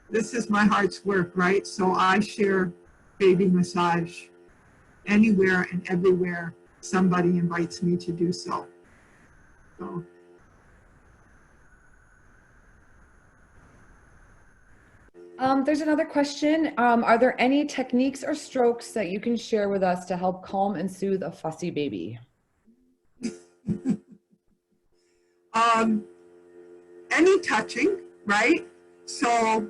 this is my heart's work, right? So I share baby massage anywhere and everywhere somebody invites me to do so. There's another question. Are there any techniques or strokes that you can share with us to help calm and soothe a fussy baby? Any touching, right? So,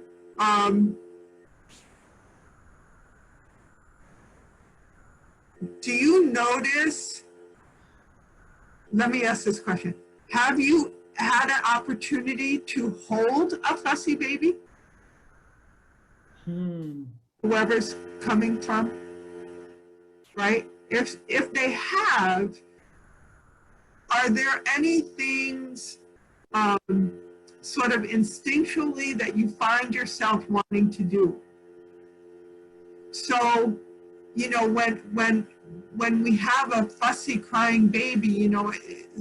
do you notice, let me ask this question. Have you had an opportunity to hold a fussy baby? Whoever's coming from, right? If they have, are there any things sort of instinctually that you find yourself wanting to do? So, you know, when we have a fussy crying baby, you know,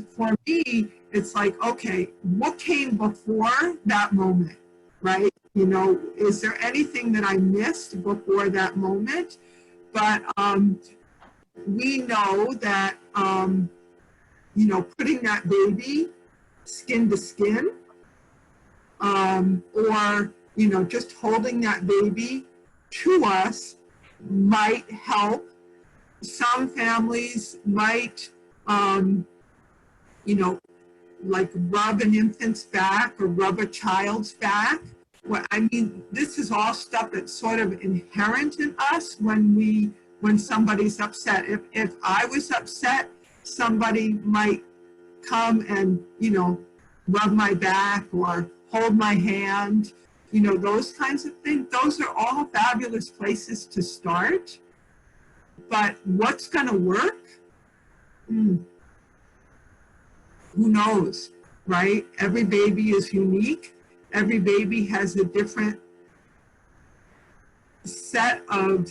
for me, it's like, okay, what came before that moment, right? You know, is there anything that I missed before that moment? But we know that, you know, putting that baby skin to skin, or, you know, just holding that baby to us might help. Some families might, you know, like rub an infant's back or rub a child's back. Well, I mean, this is all stuff that's sort of inherent in us when somebody's upset. If I was upset, somebody might come and, you know, rub my back or hold my hand, you know, those kinds of things. Those are all fabulous places to start. But what's going to work? Who knows, right? Every baby is unique. Every baby has a different set of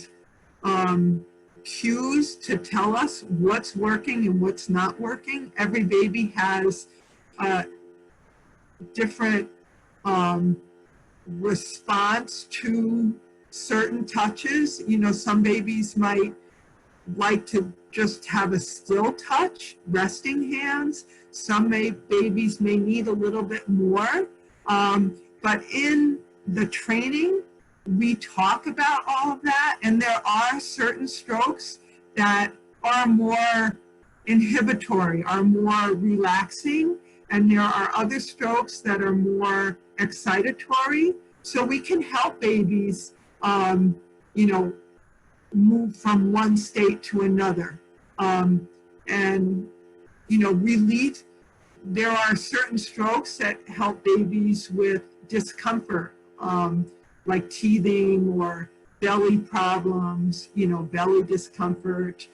cues to tell us what's working and what's not working. Every baby has a different response to certain touches. You know, some babies might like to just have a still touch, resting hands. Some babies may need a little bit more. But in the training, we talk about all of that, and there are certain strokes that are more inhibitory, are more relaxing, and there are other strokes that are more excitatory. So we can help babies, you know, move from one state to another. And, you know, relief, there are certain strokes that help babies with discomfort, like teething or belly problems, you know, belly discomfort.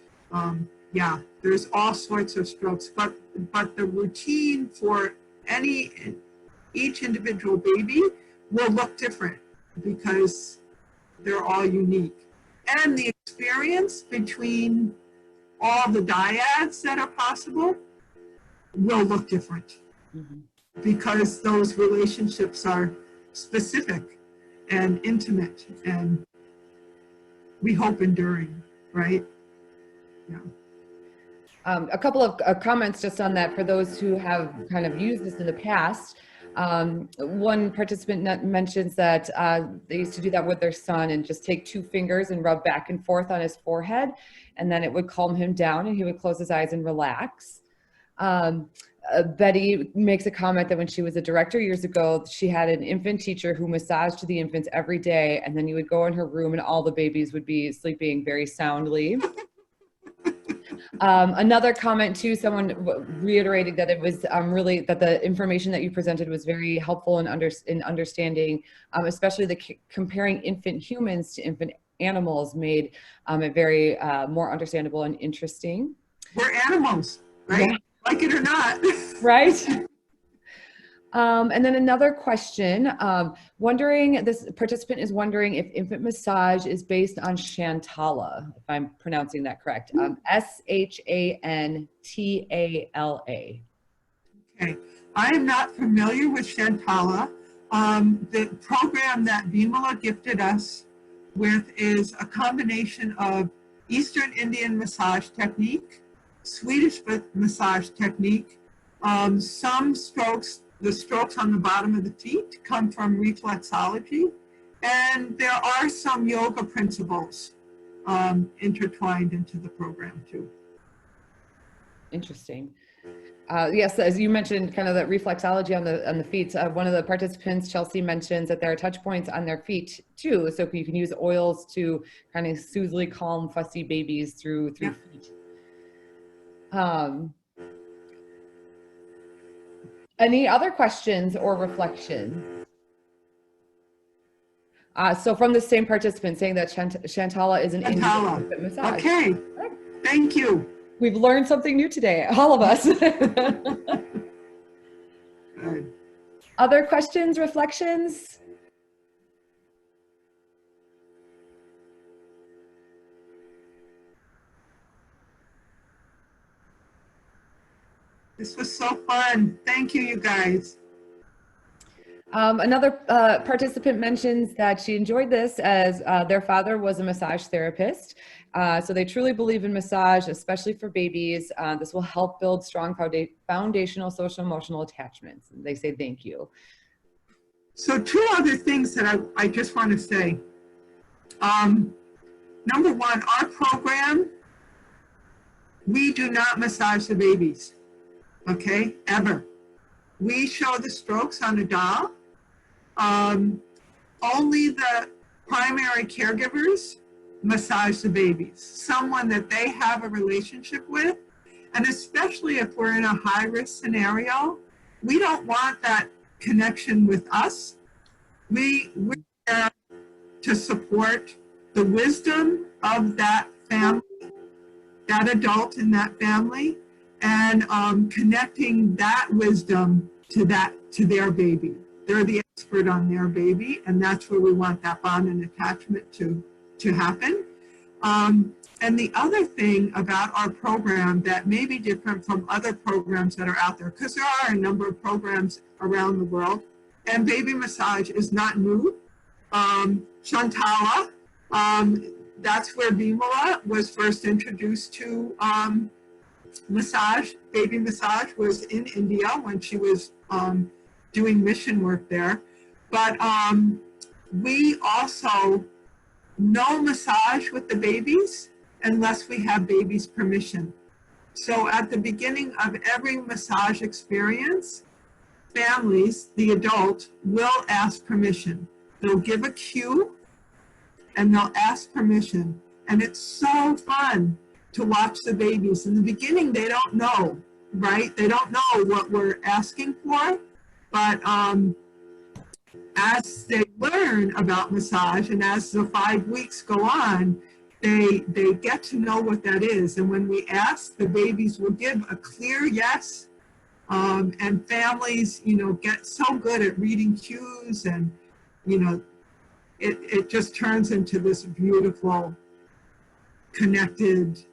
Yeah, there's all sorts of strokes, but the routine for each individual baby will look different because they're all unique. And the experience between all the dyads that are possible will look different because those relationships are specific and intimate and we hope enduring, right? Yeah. A couple of comments just on that for those who have kind of used this in the past. One participant mentions that they used to do that with their son and just take 2 fingers and rub back and forth on his forehead, and then it would calm him down and he would close his eyes and relax. Betty makes a comment that when she was a director years ago, she had an infant teacher who massaged the infants every day, and then you would go in her room and all the babies would be sleeping very soundly. Another comment too, someone reiterating that it was really, that the information that you presented was very helpful in understanding, especially the comparing infant humans to infant animals made it very more understandable and interesting. We're animals, right? Yeah. Like it or not. Right. And then another question, this participant is wondering if infant massage is based on Shantala, if I'm pronouncing that correct. S-H-A-N-T-A-L-A. Okay, I am not familiar with Shantala. The program that Bimala gifted us with is a combination of Eastern Indian massage technique, Swedish massage technique, some strokes. The strokes on the bottom of the feet come from reflexology, and there are some yoga principles intertwined into the program too. Interesting. Yes, as you mentioned, kind of that reflexology on the feet. One of the participants, Chelsea, mentions that there are touch points on their feet too, so you can use oils to kind of soothingly calm fussy babies through feet. Any other questions or reflections? So from the same participant saying that Shantala is an Indian infant massage. Okay, thank you. We've learned something new today, all of us. Other questions, reflections? This was so fun. Thank you, you guys. Another participant mentions that she enjoyed this as their father was a massage therapist. So they truly believe in massage, especially for babies. This will help build strong foundational social emotional attachments. And they say thank you. So 2 other things that I just want to say. Number 1, our program, we do not massage the babies, okay, ever. We show the strokes on a doll. Only the primary caregivers massage the babies, someone that they have a relationship with. And especially if we're in a high-risk scenario, we don't want that connection with us. We're there to support the wisdom of that family, that adult in that family, and connecting that wisdom to their baby. They're the expert on their baby, and that's where we want that bond and attachment to happen. And the other thing about our program that may be different from other programs that are out there, because there are a number of programs around the world, and baby massage is not new. Shantala, that's where Bimala was first introduced to massage. Baby massage was in India when she was doing mission work there. But we also no massage with the babies unless we have baby's permission. So at the beginning of every massage experience, families, the adult, will ask permission. They'll give a cue and they'll ask permission. And it's so fun to watch the babies. In the beginning, they don't know, right? They don't know what we're asking for. But as they learn about massage and as the 5 weeks go on, they get to know what that is. And when we ask, the babies will give a clear yes. And families, you know, get so good at reading cues, and, you know, it just turns into this beautiful, connected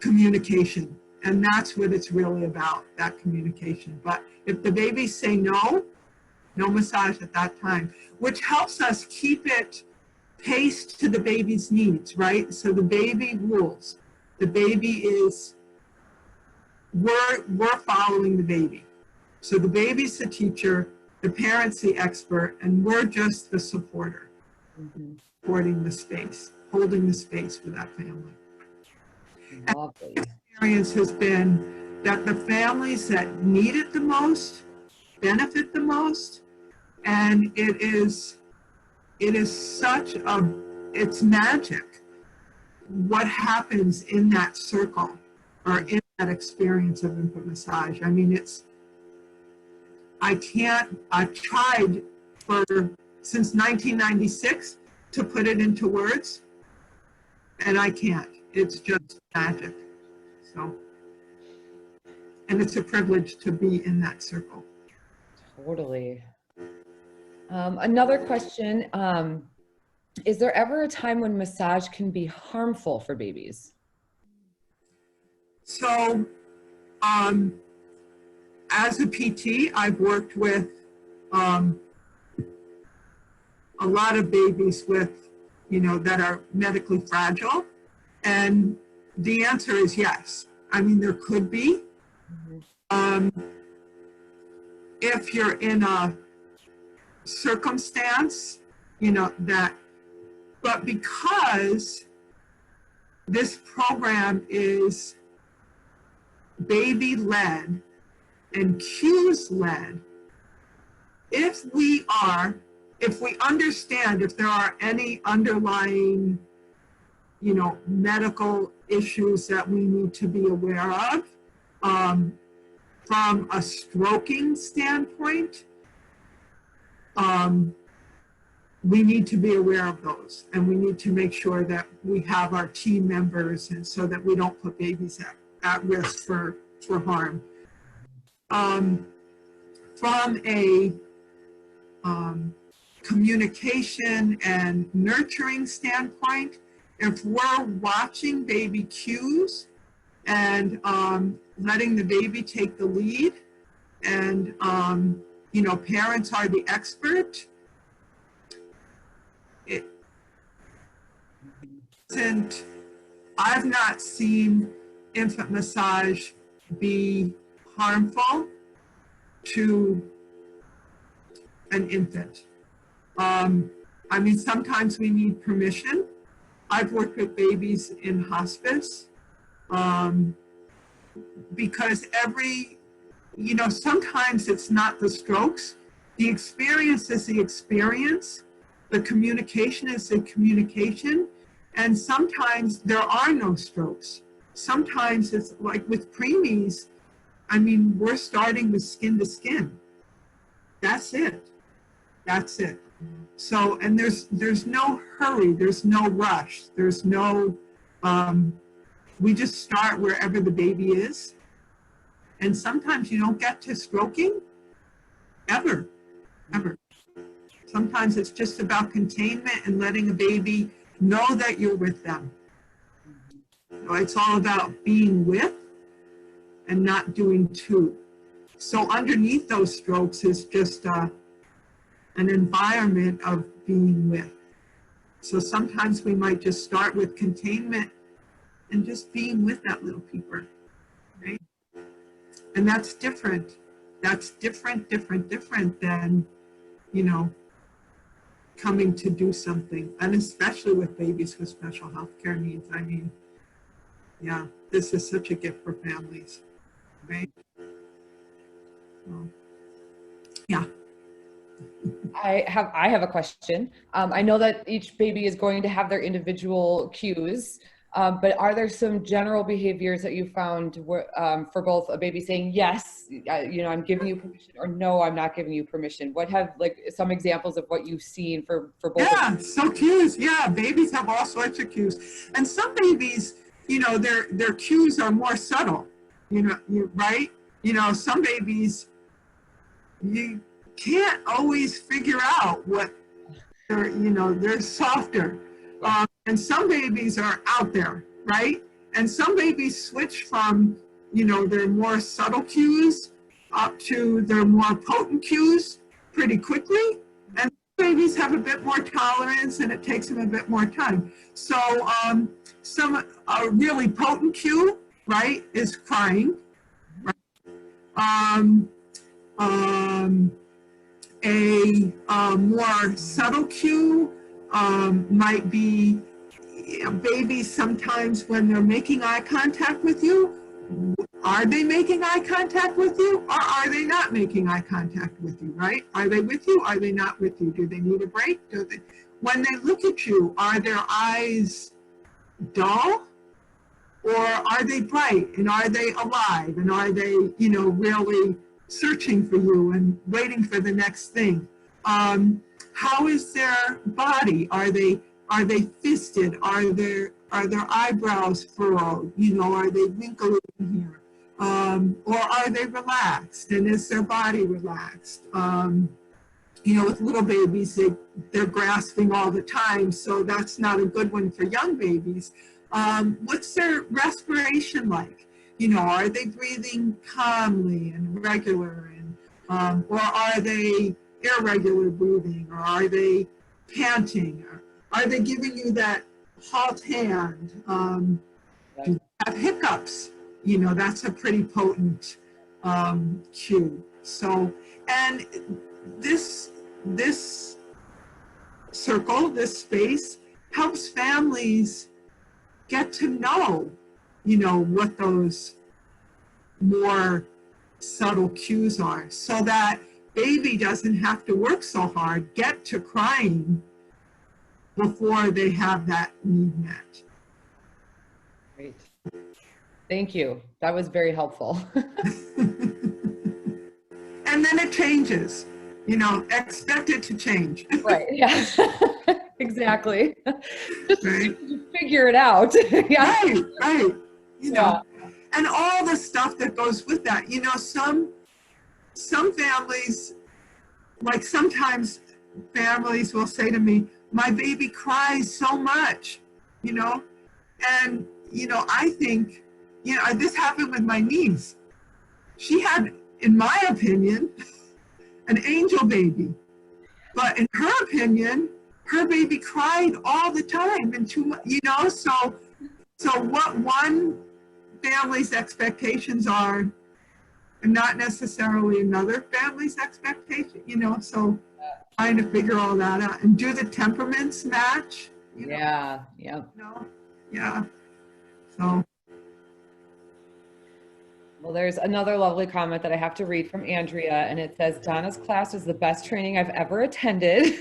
communication. And that's what it's really about, that communication. But if the babies say no, no massage at that time, which helps us keep it paced to the baby's needs, right? So the baby rules. The baby is, we're following the baby. So the baby's the teacher, the parent's the expert, and we're just the supporter, supporting the space, holding the space for that family. Lovely. And the experience has been that the families that need it the most benefit the most, and it is such a, it's magic what happens in that circle or in that experience of infant massage. I mean, I've tried since 1996 to put it into words, and I can't. It's just magic. So, and it's a privilege to be in that circle. Totally. Another question, is there ever a time when massage can be harmful for babies? So, as a PT, I've worked with a lot of babies with, you know, that are medically fragile. And the answer is yes. I mean, there could be. If you're in a circumstance, you know, that, but because this program is baby-led and cues-led, if we understand if there are any underlying, you know, medical issues that we need to be aware of, from a stroking standpoint, we need to be aware of those, and we need to make sure that we have our team members, and so that we don't put babies at risk for harm. From a communication and nurturing standpoint, if we're watching baby cues and letting the baby take the lead, and you know, parents are the expert, I've not seen infant massage be harmful to an infant. I mean, sometimes we need permission. I've worked with babies in hospice because you know, sometimes it's not the strokes. The experience is the experience. The communication is the communication. And sometimes there are no strokes. Sometimes it's like with preemies, I mean, we're starting with skin to skin. That's it. That's it. So, and there's no hurry, there's no rush, there's no, we just start wherever the baby is. And sometimes you don't get to stroking ever. Sometimes it's just about containment and letting a baby know that you're with them. So it's all about being with and not doing to. So underneath those strokes is just an environment of being with. So sometimes we might just start with containment and just being with that little peeper, right? And that's different. That's different than, you know, coming to do something, and especially with babies with special health care needs. I mean, yeah, this is such a gift for families, right? So, yeah. I have a question. I know that each baby is going to have their individual cues, but are there some general behaviors that you found for both a baby saying, yes, I'm giving you permission, or no, I'm not giving you permission? What have, like, some examples of what you've seen for both? Yeah, so cues, yeah, babies have all sorts of cues. And some babies, their cues are more subtle, right? Some babies, you can't always figure out what they're softer. And some babies are out there, right? And some babies switch from, their more subtle cues up to their more potent cues pretty quickly. And babies have a bit more tolerance, and it takes them a bit more time. So a really potent cue, right, is crying. Right? A more subtle cue might be babies sometimes when they're making eye contact with you. Are they making eye contact with you, or are they not making eye contact with you, right? Are they with you? Are they not with you? Do they need a break? When they look at you, are their eyes dull, or are they bright, and are they alive, and are they, really searching for you and waiting for the next thing? How is their body? Are they fisted? Are their eyebrows furrowed? Are they wrinkly in here? Or are they relaxed? And is their body relaxed? With little babies, they're grasping all the time, so that's not a good one for young babies. What's their respiration like? Are they breathing calmly and regular, or are they irregular breathing, or are they panting, or are they giving you that halt hand? Do they have hiccups? That's a pretty potent cue. So, and this circle, this space, helps families get to know, what those more subtle cues are, so that baby doesn't have to work so hard, get to crying before they have that need met. Great. Thank you. That was very helpful. And then it changes, expect it to change. Right, yeah. Exactly. Just right. Figure it out. Yeah. Right. And all the stuff that goes with that. Some families, like sometimes families will say to me, my baby cries so much, and, I think, this happened with my niece. She had, in my opinion, an angel baby. But in her opinion, her baby cried all the time, and so what one family's expectations are, and not necessarily another family's expectation, so trying to figure all that out. And do the temperaments match? Yeah. Yeah. So. Well, there's another lovely comment that I have to read from Andrea, and it says, Donna's class is the best training I've ever attended.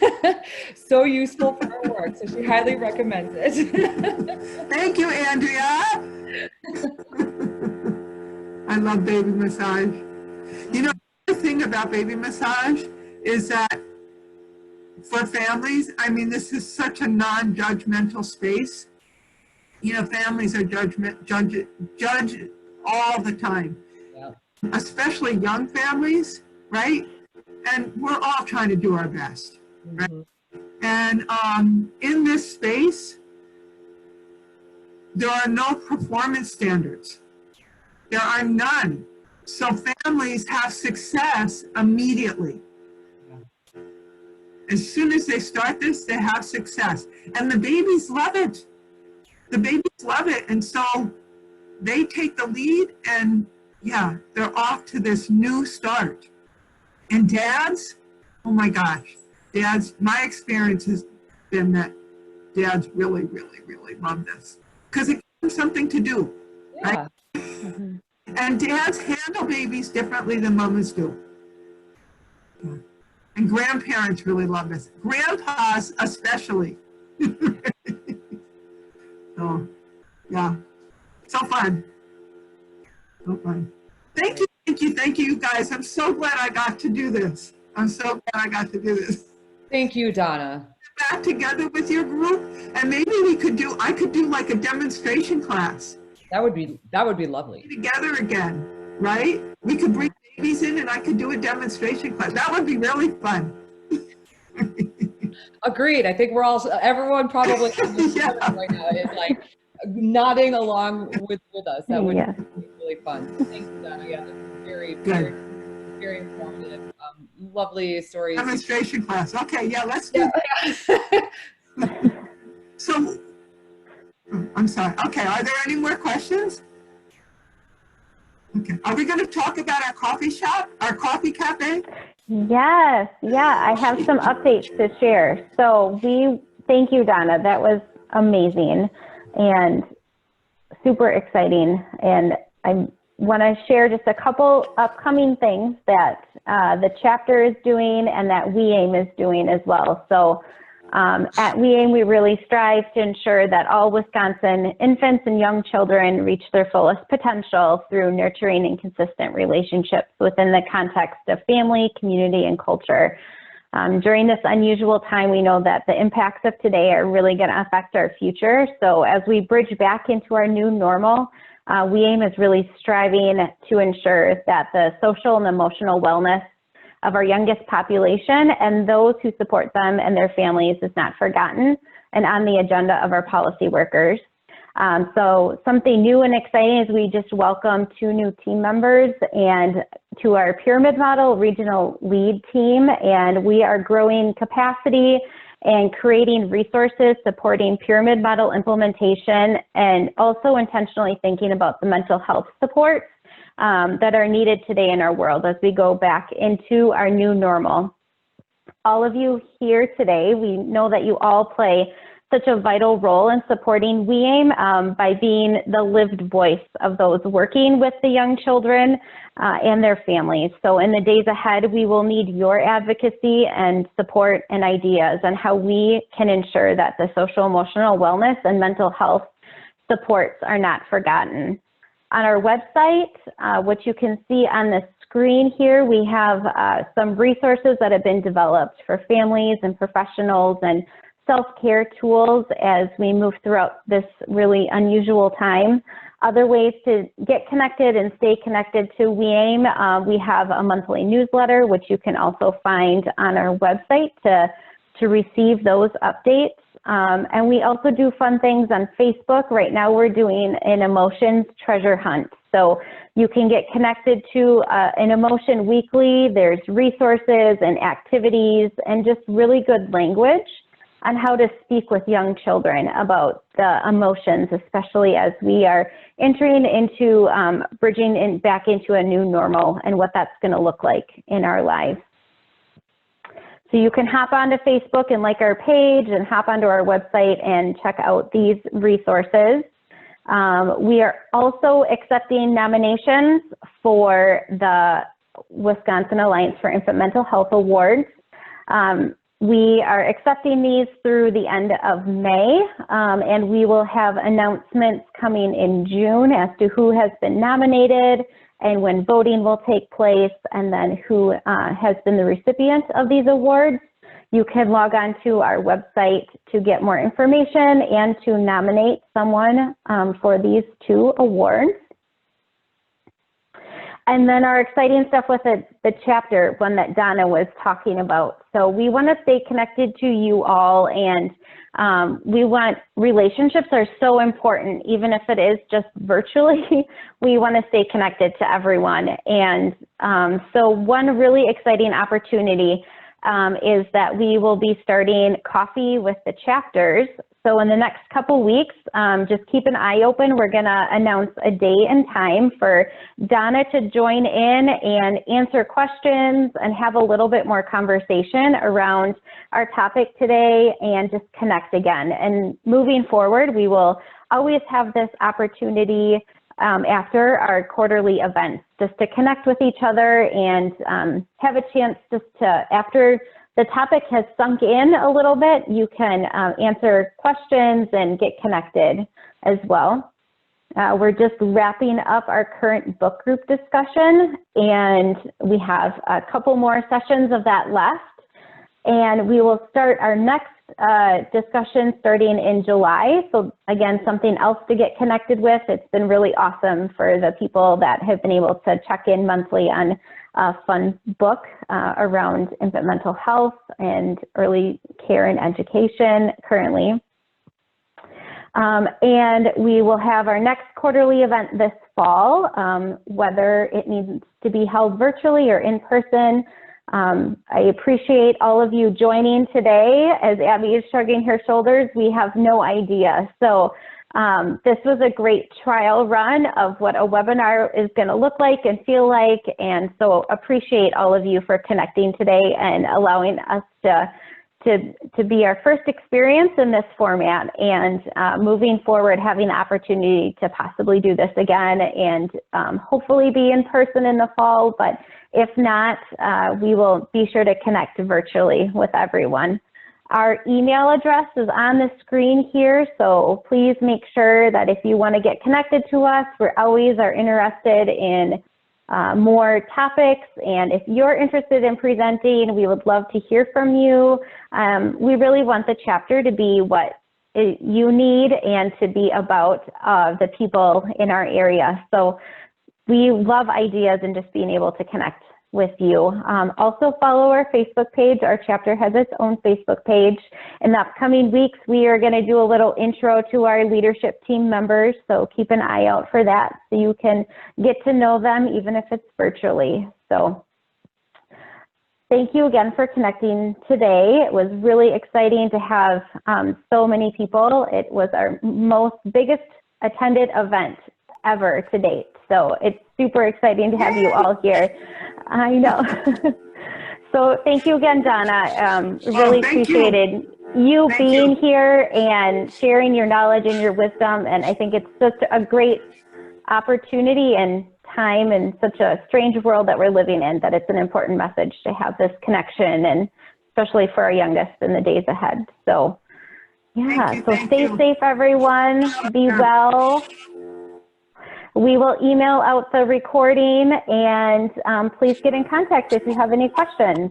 So useful for her work, so she highly recommends it. Thank you, Andrea. I love baby massage. The thing about baby massage is that for families, this is such a non-judgmental space. Families are judge all the time, yeah. Especially young families, right? And we're all trying to do our best, right? And in this space, there are no performance standards. There are none. So families have success immediately. Yeah. As soon as they start this, they have success. And the babies love it. The babies love it. And so they take the lead, and they're off to this new start. And dads, oh my gosh, my experience has been that dads really, really, really love this because it gives them something to do. Yeah. Right? And dads handle babies differently than mamas do. And grandparents really love this. Grandpas especially. So, yeah. So fun. So fun. Thank you, thank you, thank you, guys. I'm so glad I got to do this. I'm so glad I got to do this. Thank you, Donna. Back together with your group, and maybe I could do like a demonstration class. That would be lovely. Together again, right? We could bring babies in and I could do a demonstration class. That would be really fun. Agreed. I think everyone probably yeah. right now is like nodding along with us. That would be really fun. Thank you, Donna. Yeah, that's very, very, very informative. Lovely stories. Demonstration class. Okay, yeah, let's do So, I'm sorry. Okay, are there any more questions? Okay, are we going to talk about our coffee shop, our coffee cafe? Yes, yeah, I have some updates to share. So thank you, Donna. That was amazing and super exciting. And I want to share just a couple upcoming things that the chapter is doing and that WI-AIM is doing as well. So at WI-AIM, we really strive to ensure that all Wisconsin infants and young children reach their fullest potential through nurturing and consistent relationships within the context of family, community, and culture. During this unusual time, we know that the impacts of today are really going to affect our future. So as we bridge back into our new normal, WI-AIM is really striving to ensure that the social and emotional wellness of our youngest population and those who support them and their families is not forgotten and on the agenda of our policy workers. So something new and exciting is we just welcomed 2 new team members and to our pyramid model regional lead team, and we are growing capacity and creating resources supporting pyramid model implementation and also intentionally thinking about the mental health supports that are needed today in our world as we go back into our new normal. All of you here today, we know that you all play such a vital role in supporting WI-AIM by being the lived voice of those working with the young children and their families. So in the days ahead, we will need your advocacy and support and ideas on how we can ensure that the social emotional wellness and mental health supports are not forgotten. On our website, which you can see on the screen here, we have some resources that have been developed for families and professionals and self-care tools as we move throughout this really unusual time. Other ways to get connected and stay connected to WI-AIM, we have a monthly newsletter, which you can also find on our website to receive those updates. And we also do fun things on Facebook. Right now we're doing an emotions treasure hunt. So you can get connected to an emotion weekly. There's resources and activities and just really good language on how to speak with young children about the emotions, especially as we are entering into bridging back into a new normal and what that's going to look like in our lives. So you can hop onto Facebook and like our page and hop onto our website and check out these resources. We are also accepting nominations for the Wisconsin Alliance for Infant Mental Health Awards. We are accepting these through the end of May, and we will have announcements coming in June as to who has been nominated and when voting will take place, and then who has been the recipient of these awards. You can log on to our website to get more information and to nominate someone for these 2 awards. And then our exciting stuff with the chapter, one that Donna was talking about. So we want to stay connected to you all, and relationships are so important, even if it is just virtually. We want to stay connected to everyone. And so one really exciting opportunity is that we will be starting coffee with the chapters. So in the next couple weeks, just keep an eye open. We're gonna announce a day and time for Donna to join in and answer questions and have a little bit more conversation around our topic today and just connect again. And moving forward, we will always have this opportunity after our quarterly events just to connect with each other and have a chance just to, after the topic has sunk in a little bit, you can answer questions and get connected as well. We're just wrapping up our current book group discussion, and we have a couple more sessions of that left. And we will start our next discussion starting in July. So again, something else to get connected with. It's been really awesome for the people that have been able to check in monthly on a fun book around infant mental health and early care and education currently. And we will have our next quarterly event this fall, whether it needs to be held virtually or in person. I appreciate all of you joining today. As Abby is shrugging her shoulders, we have no idea. So this was a great trial run of what a webinar is going to look like and feel like. And so appreciate all of you for connecting today and allowing us to be our first experience in this format, and moving forward, having the opportunity to possibly do this again and hopefully be in person in the fall. But if not, we will be sure to connect virtually with everyone. Our email address is on the screen here, so please make sure that if you want to get connected to us, we always are interested in more topics, and if you're interested in presenting, we would love to hear from you. We really want the chapter to be what you need and to be about the people in our area. So we love ideas and just being able to connect with you. Also follow our Facebook page. Our chapter has its own Facebook page. In the upcoming weeks, we are going to do a little intro to our leadership team members, so keep an eye out for that so you can get to know them even if it's virtually. So thank you again for connecting today. It was really exciting to have so many people. It was our biggest attended event ever to date. So it's super exciting to have you all here. I know. So thank you again, Donna. Really appreciated you being here and sharing your knowledge and your wisdom. And I think it's just a great opportunity and time in such a strange world that we're living in, that it's an important message to have this connection, and especially for our youngest in the days ahead. So yeah, so stay safe, everyone. Be well. We will email out the recording, and please get in contact if you have any questions.